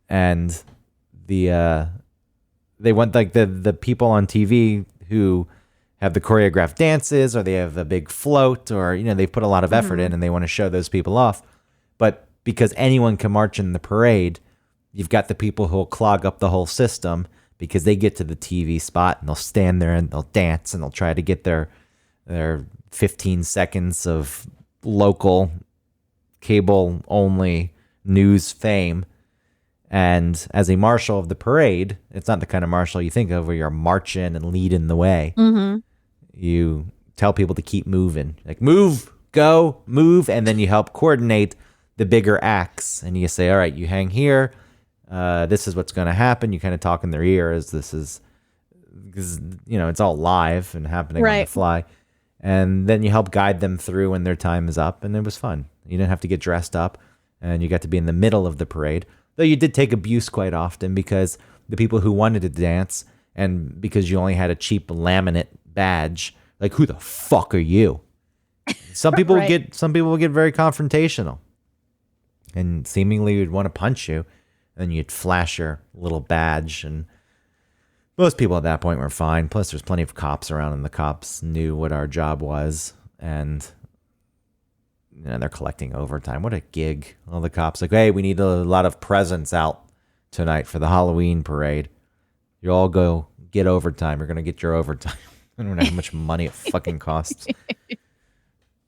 And they want like the people on TV who have the choreographed dances, or they have a big float, or, they put a lot of effort in and they want to show those people off. But because anyone can march in the parade, you've got the people who'll clog up the whole system because they get to the TV spot and they'll stand there and they'll dance and they'll try to get their 15 seconds of local cable only news fame. And as a marshal of the parade, it's not the kind of marshal you think of where you're marching and leading the way. Mm-hmm. You tell people to keep moving, like move, go, move, and then you help coordinate the bigger acts. And you say, all right, you hang here. This is what's going to happen. You kind of talk in their ear as this is, because, it's all live and happening on the fly. And then you help guide them through when their time is up. And it was fun. You didn't have to get dressed up, and you got to be in the middle of the parade. Though you did take abuse quite often because the people who wanted to dance, and because you only had a cheap laminate badge, like, who the fuck are you? Some people would get very confrontational, and seemingly would want to punch you, and you'd flash your little badge. And most people at that point were fine. Plus, there's plenty of cops around, and the cops knew what our job was, and they're collecting overtime. What a gig! All the cops like, hey, we need a lot of presents out tonight for the Halloween parade. You all go get overtime. You're gonna get your overtime. I don't know how much money it fucking costs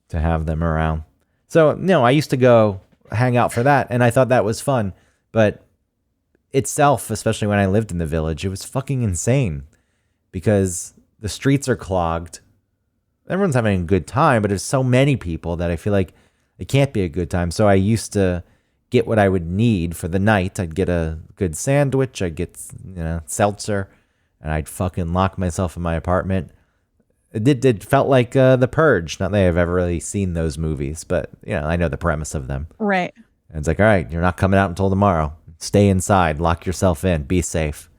to have them around. So, I used to go hang out for that, and I thought that was fun. But itself, especially when I lived in the village, it was fucking insane because the streets are clogged. Everyone's having a good time, but there's so many people that I feel like it can't be a good time. So I used to get what I would need for the night. I'd get a good sandwich. I'd get, seltzer, and I'd fucking lock myself in my apartment. It felt like The Purge. Not that I've ever really seen those movies, but, I know the premise of them. Right. And it's like, all right, you're not coming out until tomorrow. Stay inside, lock yourself in, be safe.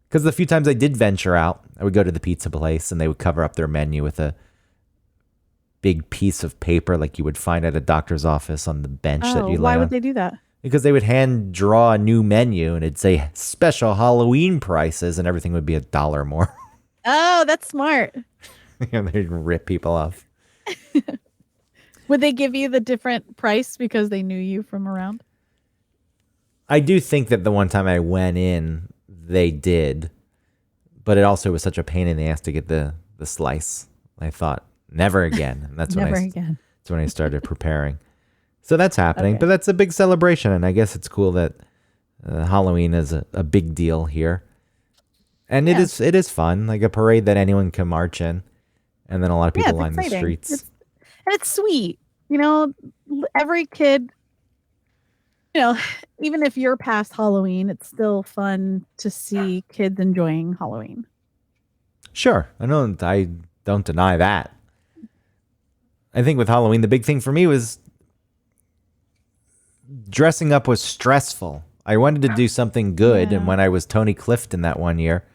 Because the few times I did venture out, I would go to the pizza place and they would cover up their menu with a big piece of paper like you would find at a doctor's office on the bench that you lay why on. would they do that? Because they would hand draw a new menu and it'd say special Halloween prices and everything would be $1 more. Oh, that's smart. They'd rip people off. Would they give you the different price because they knew you from around? I do think that the one time I went in, they did, but it also was such a pain in the ass to get the slice. I thought, never again. And that's Never when again. That's when I started preparing. So that's happening, Okay. but that's a big celebration, and I guess it's cool that Halloween is a big deal here. And Yeah. it is fun, like a parade that anyone can march in, and then a lot of people it's line the exciting. streets. And it's sweet. Every kid, even if you're past Halloween, it's still fun to see kids enjoying Halloween. Sure, I don't deny that. I think with Halloween, the big thing for me was dressing up was stressful. I wanted to do something good, and when I was Tony Clifton that one year,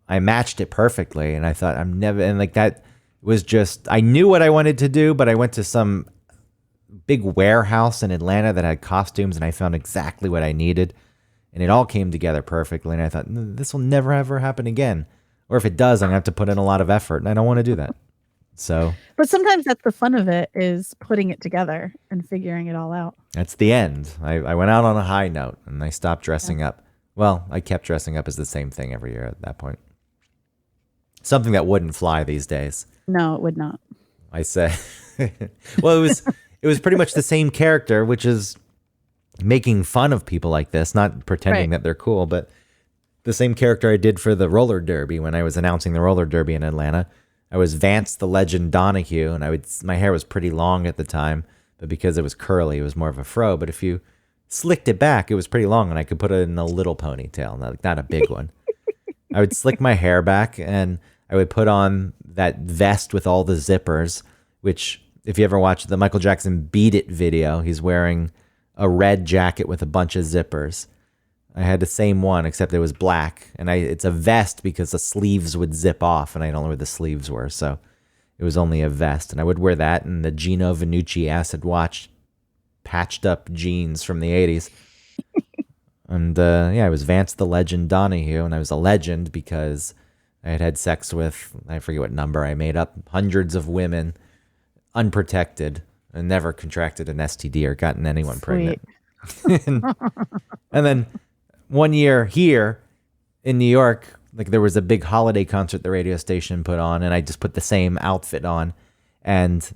I matched it perfectly, and I thought that was just, I knew what I wanted to do, but I went to some big warehouse in Atlanta that had costumes, and I found exactly what I needed, and it all came together perfectly, and I thought, this will never ever happen again. Or if it does, I'm going to have to put in a lot of effort, and I don't want to do that. So, But sometimes that's the fun of it, is putting it together and figuring it all out. that's the end. I went out on a high note, and I stopped dressing up. Well, I kept dressing up as the same thing every year at that point. Something that wouldn't fly these days. No, it would not. I say, well, it was pretty much the same character, which is making fun of people like this, not pretending that they're cool, but the same character I did for the roller derby when I was announcing the roller derby in Atlanta. I was Vance the Legend Donahue, and my hair was pretty long at the time, but because it was curly, it was more of a fro. But if you slicked it back, it was pretty long, and I could put it in a little ponytail, not a big one. I would slick my hair back, and I would put on that vest with all the zippers, which, if you ever watch the Michael Jackson Beat It video, he's wearing a red jacket with a bunch of zippers. I had the same one, except it was black, and it's a vest because the sleeves would zip off, and I don't know where the sleeves were, so it was only a vest. And I would wear that and the Gino Vannucci acid watch patched up jeans from the 80s. And I was Vance the Legend Donahue, and I was a legend because I had sex with, I forget what number I made up, hundreds of women, unprotected, and never contracted an STD or gotten anyone pregnant. and then one year here in New York, like there was a big holiday concert the radio station put on, and I just put the same outfit on. And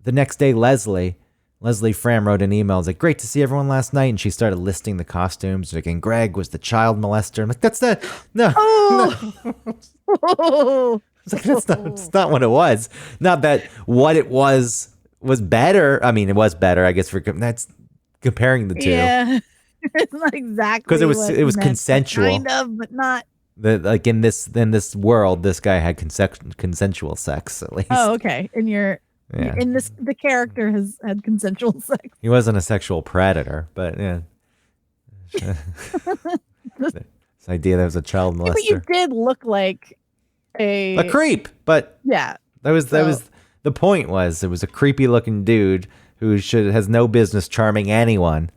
the next day, Leslie Fram wrote an email. It's like, great to see everyone last night. And she started listing the costumes. Like, and Greg was the child molester. I'm like, that's not, no. Oh. It's like, that's not what it was. Not that what it was better. I mean, it was better, I guess, that's comparing the two. Yeah. It's not exactly Because it was meant, consensual. kind of, but not. Like in this world, this guy had consensual sex, at least. Oh, okay. And Yeah. in this, the character has had consensual sex. He wasn't a sexual predator, but yeah. This idea that was a child molester. But you did look like A creep, but yeah. that was the point. Was it was a creepy looking dude who has no business charming anyone.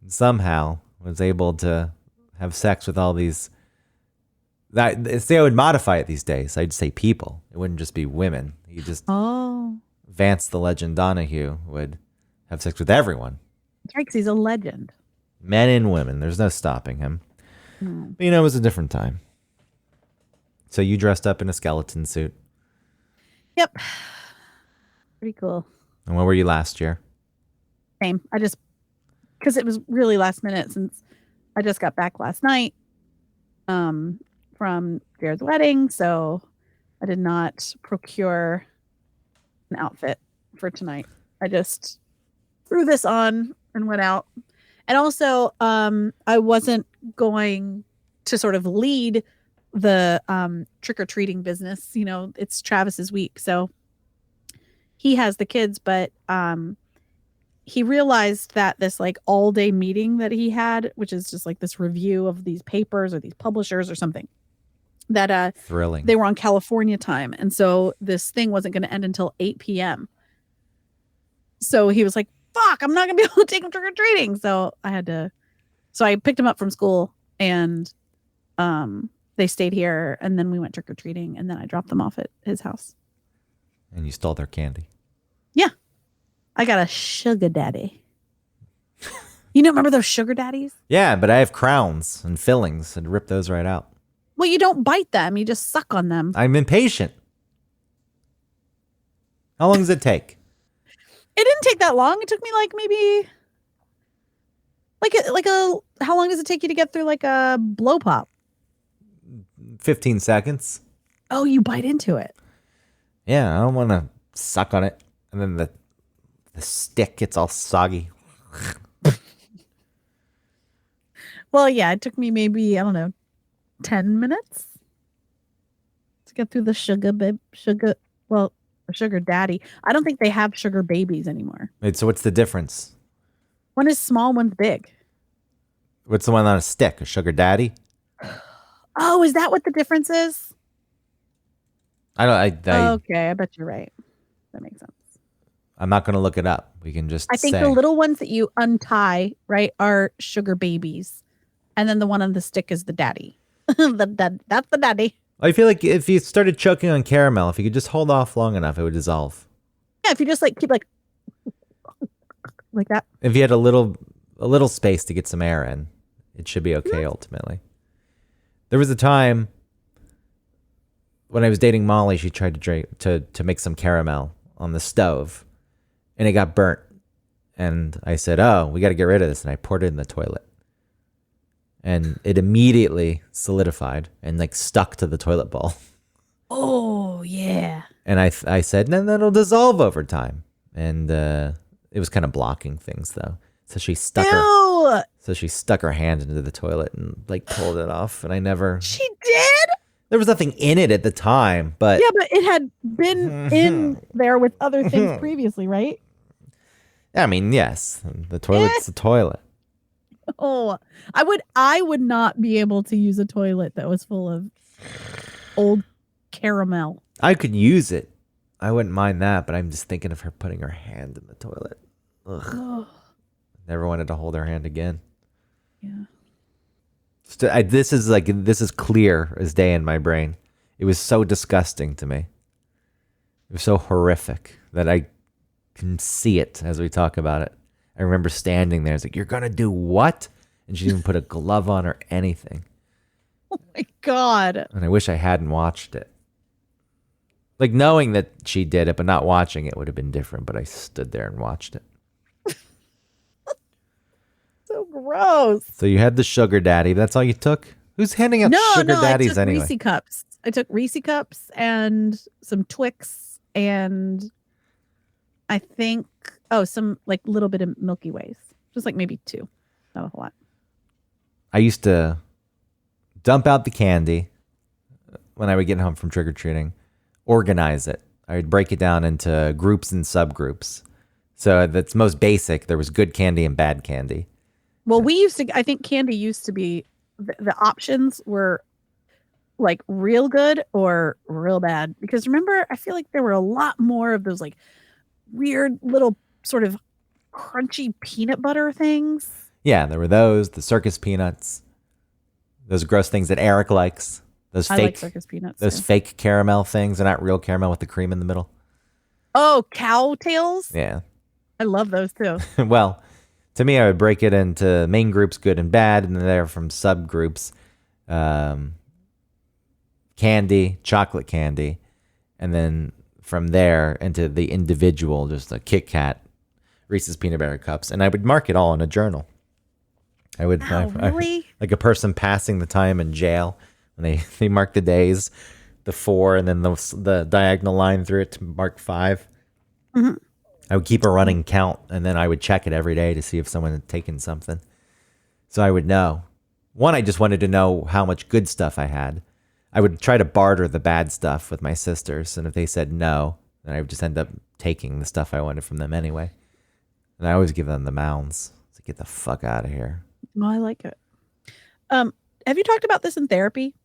Somehow was able to have sex with all these. They would modify it these days. I'd say people. It wouldn't just be women. You just Vance the Legend Donahue would have sex with everyone. He's a legend. Men and women. There's no stopping him. But, it was a different time. So you dressed up in a skeleton suit. Yep. Pretty cool. And where were you last year? Same. Because it was really last minute since I just got back last night from Jared's wedding. So I did not procure an outfit for tonight. I just threw this on and went out. And also, I wasn't going to sort of lead the trick-or-treating business. It's Travis's week, so he has the kids, but he realized that this like all-day meeting that he had, which is just like this review of these papers or these publishers or something, that thrilling. They were on California time, and so this thing wasn't going to end until 8 p.m. So he was like, fuck, I'm not gonna be able to take him trick-or-treating. So I picked him up from school, and they stayed here, and then we went trick-or-treating, and then I dropped them off at his house. And you stole their candy. Yeah. I got a sugar daddy. Remember those sugar daddies? Yeah, but I have crowns and fillings and rip those right out. Well, you don't bite them, you just suck on them. I'm impatient. How long does it take? It didn't take that long. It took me like maybe how long does it take you to get through like a blow pop? 15 seconds. Oh, you bite into it. Yeah, I don't want to suck on it. And then the stick gets all soggy. Well, yeah, it took me maybe, I don't know, 10 minutes to get through the sugar daddy. I don't think they have sugar babies anymore. Wait, so what's the difference? One is small, one's big. What's the one on a stick? A sugar daddy? Oh, is that what the difference is? Okay, I bet you're right. That makes sense. I'm not going to look it up. We can just I think the little ones that you untie, right, are sugar babies. And then the one on the stick is the daddy. That's the daddy. I feel like if you started choking on caramel, if you could just hold off long enough, it would dissolve. Yeah, if you just keep like that. If you had a little space to get some air in, it should be okay ultimately. There was a time when I was dating Molly, she tried to make some caramel on the stove, and it got burnt. And I said, "Oh, we got to get rid of this," and I poured it in the toilet. And it immediately solidified and stuck to the toilet bowl. Oh, yeah. And I said, "No, that'll dissolve over time." And it was kind of blocking things though. So she stuck her hand into the toilet and pulled it off. And I never. She did? There was nothing in it at the time, but yeah, but it had been in there with other things previously, right? I mean, yes, the toilet's the toilet. Oh, I would not be able to use a toilet that was full of old caramel. I could use it. I wouldn't mind that, but I'm just thinking of her putting her hand in the toilet. Ugh. Never wanted to hold her hand again. Yeah. This is clear as day in my brain. It was so disgusting to me. It was so horrific that I can see it as we talk about it. I remember standing there. It's like, you're going to do what? And she didn't even put a glove on or anything. Oh my God. And I wish I hadn't watched it. Like, knowing that she did it, but not watching it would have been different. But I stood there and watched it. So gross. So you had the sugar daddy. That's all you took? Who's handing out sugar daddies I took anyway? Reese cups. I took Reese cups and some Twix and I think, some like little bit of Milky Ways. Just like maybe 2. Not a whole lot. I used to dump out the candy when I would get home from trick-or-treating, organize it. I would break it down into groups and subgroups. So that's most basic. There was good candy and bad candy. Well, I think candy used to be, the options were like real good or real bad. Because remember, I feel like there were a lot more of those like weird little sort of crunchy peanut butter things. Yeah, there were those, the circus peanuts, those gross things that Eric likes. Those I fake like circus peanuts. Those too. fake caramel things. They're not real caramel with the cream in the middle. Oh, cow tails. Yeah. I love those too. Well, to me, I would break it into main groups, good and bad, and then there from subgroups, candy, chocolate candy, and then from there into the individual, just a Kit Kat, Reese's peanut butter cups, and I would mark it all in a journal. I would, Wow, really? like a person passing the time in jail, when they mark the days, the 4, and then the diagonal line through it to mark 5. Mm-hmm. I would keep a running count, and then I would check it every day to see if someone had taken something. So I would know. One, I just wanted to know how much good stuff I had. I would try to barter the bad stuff with my sisters, and if they said no, then I would just end up taking the stuff I wanted from them anyway. And I always give them the mounds. So get the fuck out of here. Well, I like it. Have you talked about this in therapy?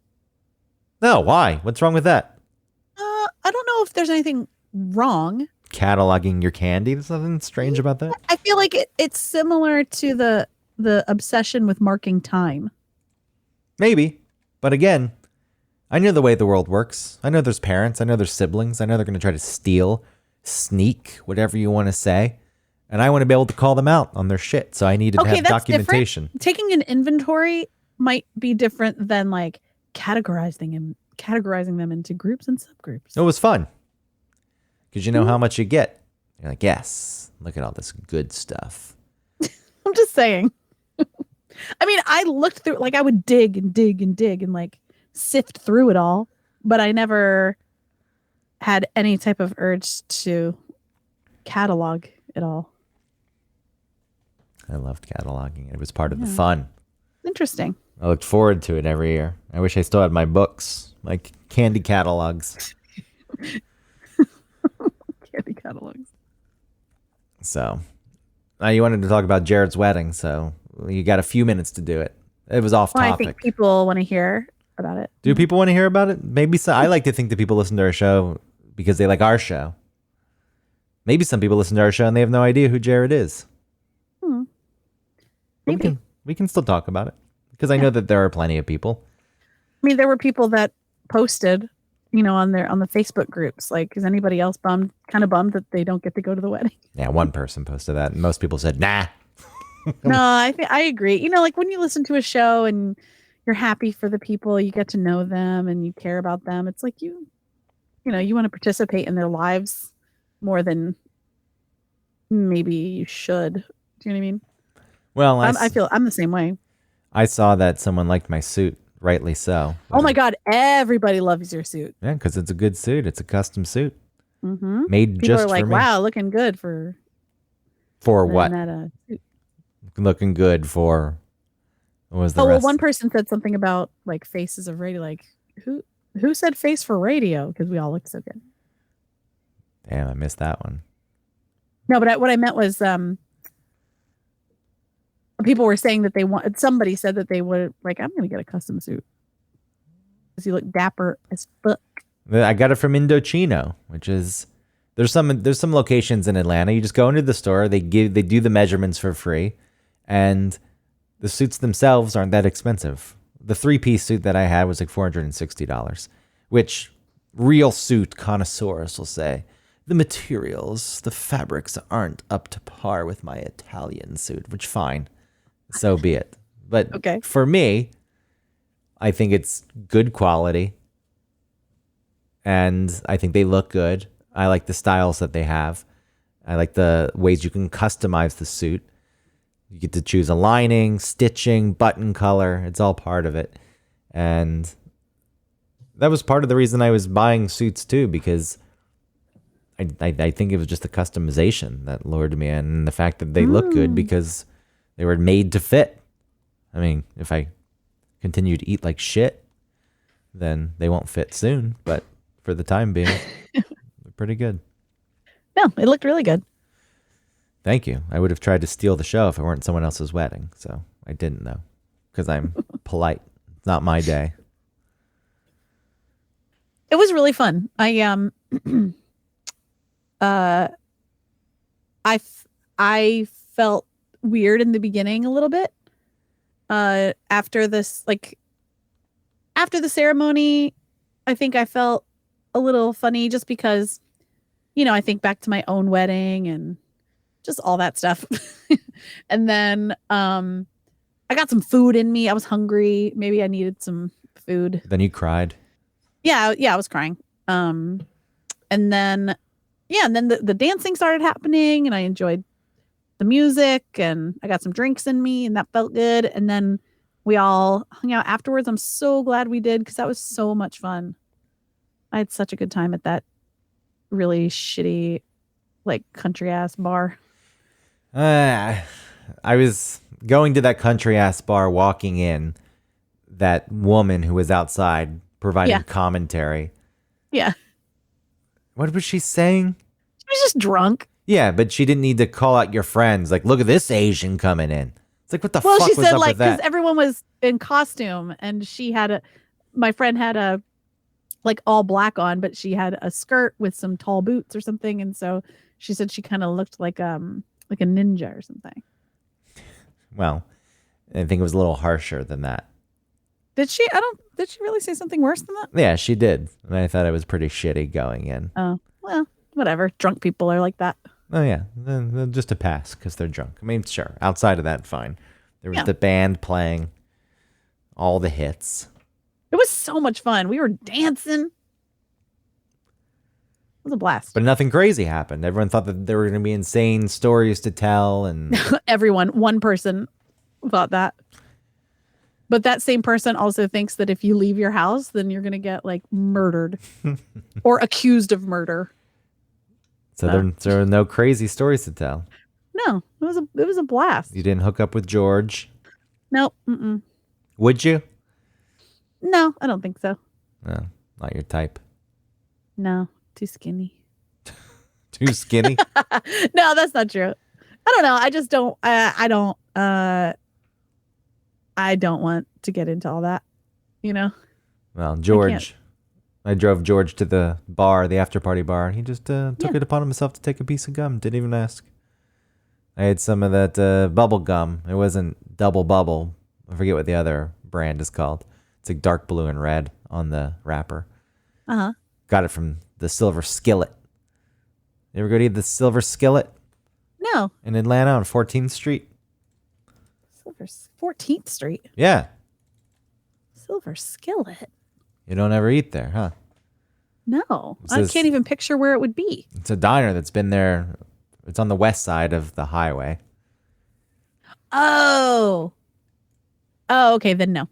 No, why? What's wrong with that? I don't know if there's anything wrong. Cataloging your candy? There's nothing strange about that? I feel like it's similar to the obsession with marking time. Maybe. But again, I know the way the world works. I know there's parents. I know there's siblings. I know they're going to try to steal, sneak, whatever you want to say. And I want to be able to call them out on their shit. So I needed to have that's documentation. Different. Taking an inventory might be different than like categorizing them into groups and subgroups. It was fun. Because you know how much you get. You're like, yes, look at all this good stuff. I'm just saying. I mean, I looked through, like I would dig and dig and dig and like sift through it all, but I never had any type of urge to catalog it all. I loved cataloging. It was part of the fun. Interesting. I looked forward to it every year. I wish I still had my books, like candy catalogs. Candy catalogs. So, you wanted to talk about Jared's wedding, so you got a few minutes to do it. It was off Well, I topic. think people want to hear about it. Do people want to hear about it? Maybe so. I like to think that people listen to our show because they like our show. Maybe some people listen to our show and they have no idea who Jared is. Maybe. We can still talk about it because I know that there are plenty of people. I mean, there were people that posted, on the Facebook groups. Like, is anybody else kind of bummed that they don't get to go to the wedding? Yeah, one person posted that, and most people said, "Nah." No, I agree. Like when you listen to a show and you're happy for the people, you get to know them and you care about them. It's like you want to participate in their lives more than maybe you should. Do you know what I mean? Well, I feel I'm the same way. I saw that someone liked my suit, rightly so. Oh my God, everybody loves your suit. Yeah, because it's a good suit. It's a custom suit Mm-hmm. made People just are like, for me. wow, looking good for What? that, suit. Looking good for. What was the Well, rest? one person said something about like faces of radio. Like who said face for radio? Because we all look so good. Damn, I missed that one. No, but what I meant was people were saying that somebody said that they would, like, I'm going to get a custom suit because you look dapper as fuck. I got it from Indochino, which is there's some locations in Atlanta. You just go into the store, they do the measurements for free, and the suits themselves aren't that expensive. The 3-piece suit that I had was like $460, which real suit connoisseurs will say, the materials, the fabrics aren't up to par with my Italian suit, which fine, so be it. But Okay. for me, I think it's good quality. And I think they look good. I like the styles that they have. I like the ways you can customize the suit. You get to choose a lining, stitching, button color. It's all part of it. And that was part of the reason I was buying suits too, because I think it was just the customization that lured me in, and the fact that they look good because they were made to fit. I mean, if I continue to eat like shit, then they won't fit soon. But for the time being, they're pretty good. No, it looked really good. Thank you. I would have tried to steal the show if it weren't someone else's wedding. So I didn't know because I'm polite. It's not my day. It was really fun. I felt weird in the beginning a little bit. After this, after the ceremony, I think I felt a little funny just because, I think back to my own wedding and just all that stuff. And then I got some food in me. I was hungry. Maybe I needed some food. Then you cried. Yeah, I was crying. And then the dancing started happening, and I enjoyed the music, and I got some drinks in me, and that felt good. And then we all hung out afterwards. I'm so glad we did because that was so much fun. I had such a good time at that really shitty, country ass bar. I was going to that country ass bar, walking in. That woman who was outside providing commentary. Yeah. What was she saying? She was just drunk. Yeah, but she didn't need to call out your friends. Like, look at this Asian coming in. It's like, what the Well, fuck she was said up with that? because everyone was in costume, and my friend had a all black on, but she had a skirt with some tall boots or something, and so she said she kind of looked like a ninja or something. Well, I think it was a little harsher than that. Did she? Did she really say something worse than that? Yeah, she did. And I thought it was pretty shitty going in. Oh, well, whatever. Drunk people are like that. Oh, yeah. Then just a pass because they're drunk. I mean, sure. Outside of that, fine. There was Yeah. the band playing all the hits. It was so much fun. We were dancing. It was a blast. But nothing crazy happened. Everyone thought that there were going to be insane stories to tell. And One person thought that. But that same person also thinks that if you leave your house, then you're going to get murdered or accused of murder. so there are no crazy stories to tell. No, it was a blast. You didn't hook up with George. No, mm-mm. Would you? No, I don't think so. No, not your type. No, too skinny. Too skinny? No, that's not true. I don't know. I just don't. I don't want to get into all that. Well, George, I drove George to the bar, the after party bar. He just took it upon himself to take a piece of gum. Didn't even ask. I had some of that bubble gum. It wasn't double bubble. I forget what the other brand is called. It's like dark blue and red on the wrapper. Uh-huh. Got it from the Silver Skillet. You ever go to eat the Silver Skillet No. in Atlanta on 14th Street? Silver 14th Street. Yeah. Silver Skillet. You don't ever eat there, huh? No. It I says- can't even picture where it would be. It's a diner that's been there. It's on the west side of the highway. Oh. Oh, okay, then no.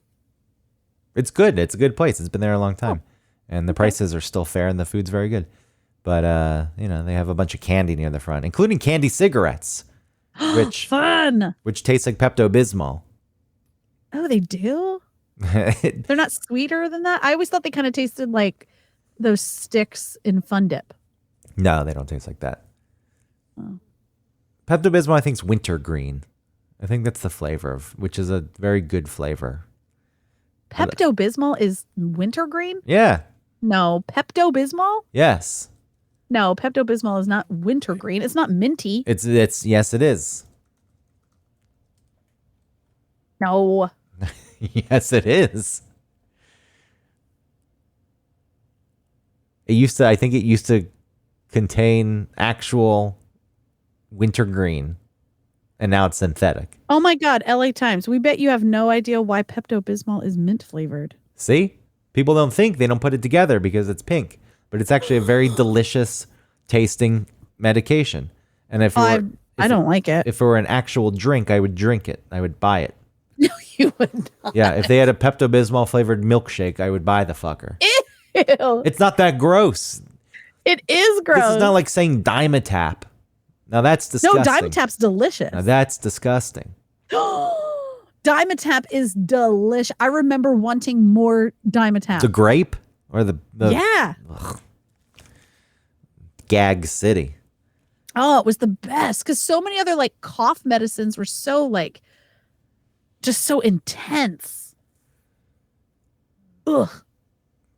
It's good. It's a good place. It's been there a long time. And the prices are still fair and the food's very good. But, they have a bunch of candy near the front, including candy cigarettes, which Fun. taste like Pepto-Bismol. Oh, they do? They're not sweeter than that? I always thought they kind of tasted like those sticks in Fun Dip. No, they don't taste like that. Oh. Pepto-Bismol, I think, is wintergreen. I think that's the flavor which is a very good flavor. Pepto-Bismol is wintergreen? Yeah. No. Pepto-Bismol? Yes. No, Pepto-Bismol is not wintergreen. It's not minty. It's yes, it is. No. Yes, it is. I think it used to contain actual wintergreen, and now it's synthetic. Oh my God, LA Times. We bet you have no idea why Pepto-Bismol is mint flavored. See? People don't think, they don't put it together because it's pink, but it's actually a very delicious tasting medication. And if I don't like it. If it were an actual drink, I would drink it. I would buy it. No, you would not. Yeah, if they had a Pepto-Bismol flavored milkshake, I would buy the fucker. Ew. It's not that gross. It is gross. This is not like saying Dimetap. Now that's disgusting. No, Dimetap's delicious. Now that's disgusting. Dimetap is delish. I remember wanting more Dimetap. The grape or the yeah. Gag City. Oh, it was the best because so many other like cough medicines were so like just so intense. Ugh.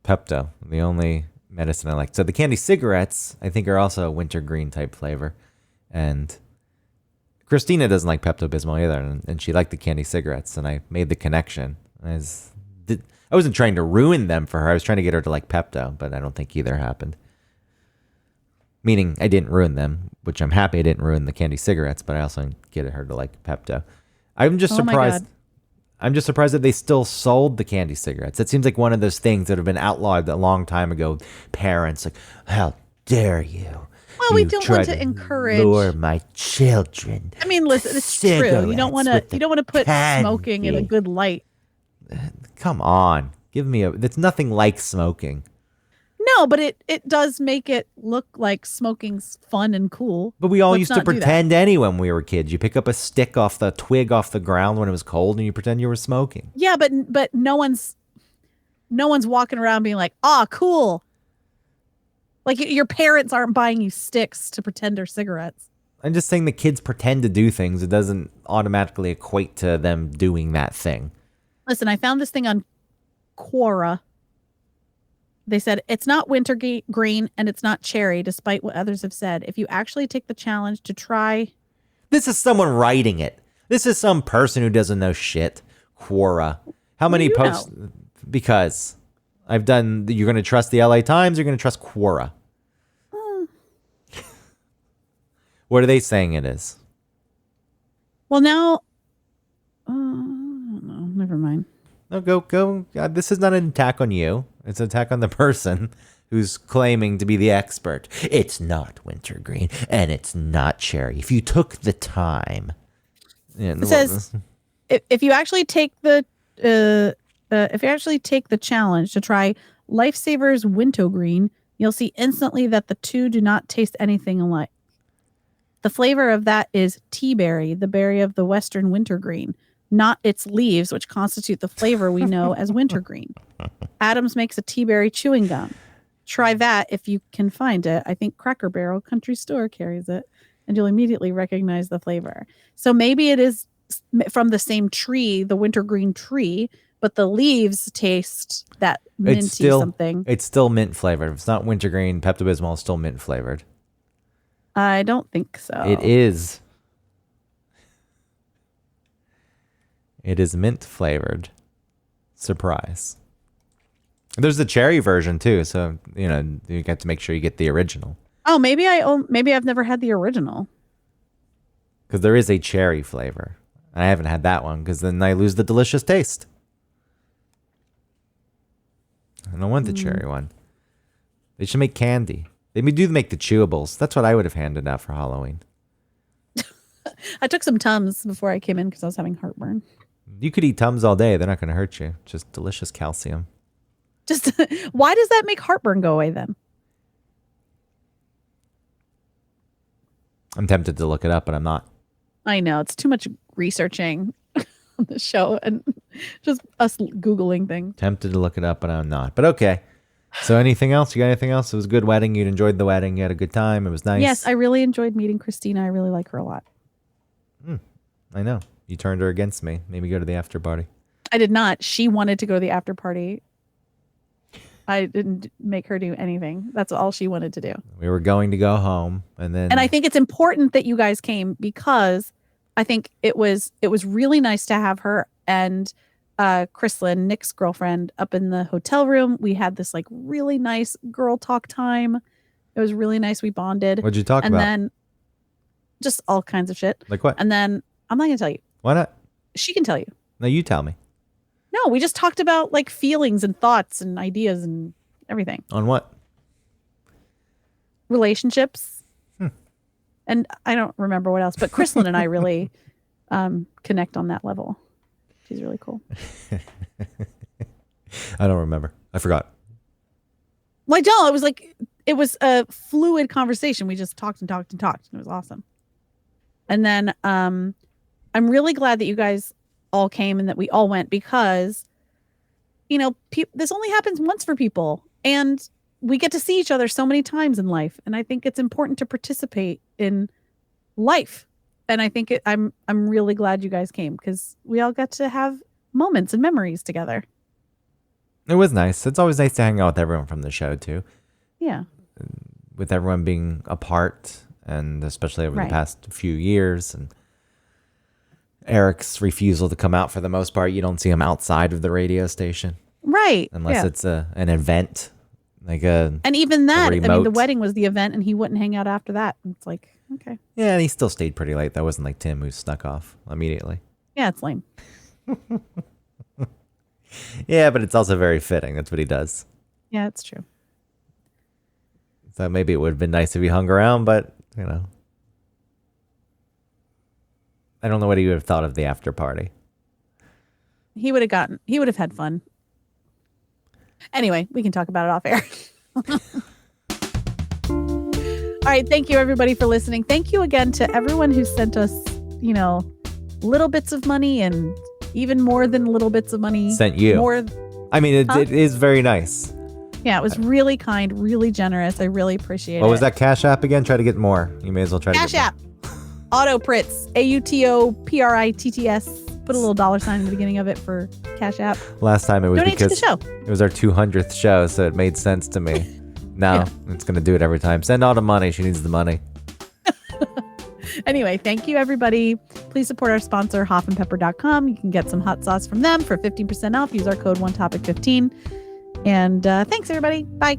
Pepto, the only medicine I like. So the candy cigarettes, I think, are also a wintergreen type flavor. And Christina doesn't like Pepto-Bismol either, and she liked the candy cigarettes, and I made the connection. I wasn't trying to ruin them for her. I was trying to get her to like Pepto, but I don't think either happened. Meaning I didn't ruin them, which I'm happy I didn't ruin the candy cigarettes, but I also didn't get her to like Pepto. I'm just surprised. I'm just surprised that they still sold the candy cigarettes. It seems like one of those things that have been outlawed a long time ago. Parents like, how dare you? Well, we don't want to encourage lure my children. I mean, listen, it's true. You don't want to put smoking in a good light. Come on, give me it's nothing like smoking. No, but it does make it look like smoking's fun and cool. But we all used to pretend anyway when we were kids. You pick up a stick off the twig off the ground when it was cold, and you pretend you were smoking. Yeah, but no one's walking around being like, "Ah, cool." Like your parents aren't buying you sticks to pretend they're cigarettes. I'm just saying the kids pretend to do things. It doesn't automatically equate to them doing that thing. Listen, I found this thing on Quora. They said it's not wintergreen and it's not cherry, despite what others have said. If you actually take the challenge to try... This is someone writing it. This is some person who doesn't know shit. Quora. How many posts? Know? Because I've done... You're going to trust the LA Times, you're going to trust Quora. What are they saying it is? Well, now... I don't know. Never mind. No, go. This is not an attack on you. It's an attack on the person who's claiming to be the expert. It's not wintergreen, and it's not cherry. If you took the time... It says, if you actually take the challenge to try Lifesavers Wintergreen, you'll see instantly that the two do not taste anything alike. The flavor of that is tea berry, the berry of the Western wintergreen, not its leaves, which constitute the flavor we know as wintergreen. Adams makes a tea berry chewing gum. Try that if you can find it. I think Cracker Barrel Country Store carries it, and you'll immediately recognize the flavor. So maybe it is from the same tree, the wintergreen tree, but the leaves taste that minty something. It's still mint flavored. If it's not wintergreen, Pepto-Bismol is still mint flavored. I don't think so. It is. It is mint flavored. Surprise. There's the cherry version too, so you got to make sure you get the original. Oh, maybe I've never had the original. Because there is a cherry flavor. I haven't had that one because then I lose the delicious taste. I don't want the cherry one. They should make candy. They do make the chewables. That's what I would have handed out for Halloween. I took some Tums before I came in because I was having heartburn. You could eat Tums all day. They're not going to hurt you. Just delicious calcium. Just why does that make heartburn go away then? I'm tempted to look it up, but I'm not. I know. It's too much researching on the show and just us Googling things. Tempted to look it up, but I'm not. But okay. So anything else? You got anything else? It was a good wedding. You enjoyed the wedding. You had a good time. It was nice. Yes, I really enjoyed meeting Christina. I really like her a lot. I know. You turned her against me. Maybe go to the after party. I did not. She wanted to go to the after party. I didn't make her do anything. That's all she wanted to do. We were going to go home, and I think it's important that you guys came because I think it was really nice to have her, and Chrislyn, Nick's girlfriend, up in the hotel room. We had this like really nice girl talk time. It was really nice. We bonded. What'd you talk and about? then just all kinds of shit. Like what? And then I'm not gonna tell you. Why not? She can tell you. No, you tell me. No, we just talked about like feelings and thoughts and ideas and everything. On what? Relationships. And I don't remember what else, but Chrislyn and I really connect on that level. She's really cool. I don't remember. I forgot. Well, I don't. It was a fluid conversation. We just talked and talked and talked, and it was awesome. And then I'm really glad that you guys all came and that we all went because, you know, this only happens once for people, and we get to see each other so many times in life. And I think it's important to participate in life. And I think I'm really glad you guys came because we all got to have moments and memories together. It was nice. It's always nice to hang out with everyone from the show too. Yeah. With everyone being apart, and especially over Right. the past few years, and Eric's refusal to come out for the most part. You don't see him outside of the radio station Right. unless yeah. it's an event, like a And even that, I mean, the remote. wedding was the event and he wouldn't hang out after that. It's like, okay. yeah. And he still stayed pretty late. That wasn't like Tim who snuck off immediately. Yeah, it's lame. Yeah, but it's also very fitting. That's what he does. Yeah, it's true. So maybe it would have been nice if he hung around, but you know, I don't know what he would have thought of the after party. He would have had fun. Anyway, we can talk about it off air. All right. Thank you, everybody, for listening. Thank you again to everyone who sent us, you know, little bits of money and even more than little bits of money. Sent you. More. I mean, Huh? it is very nice. Yeah, it was really kind, really generous. I really appreciate it. What was that Cash App again? Try to get more. You may as well try Cash to get App. Autopritz. AUTOPRITTS. Put a little $sign in the beginning of it for Cash App. more. Last time it was Donate to the because show. it was our 200th show, so it made sense to me. Now it's going to do it every time. Send all the money. She needs the money. Anyway, thank you, everybody. Please support our sponsor, hoffandpepper.com. You can get some hot sauce from them for 15% off. Use our code OneTopic15. And thanks, everybody. Bye.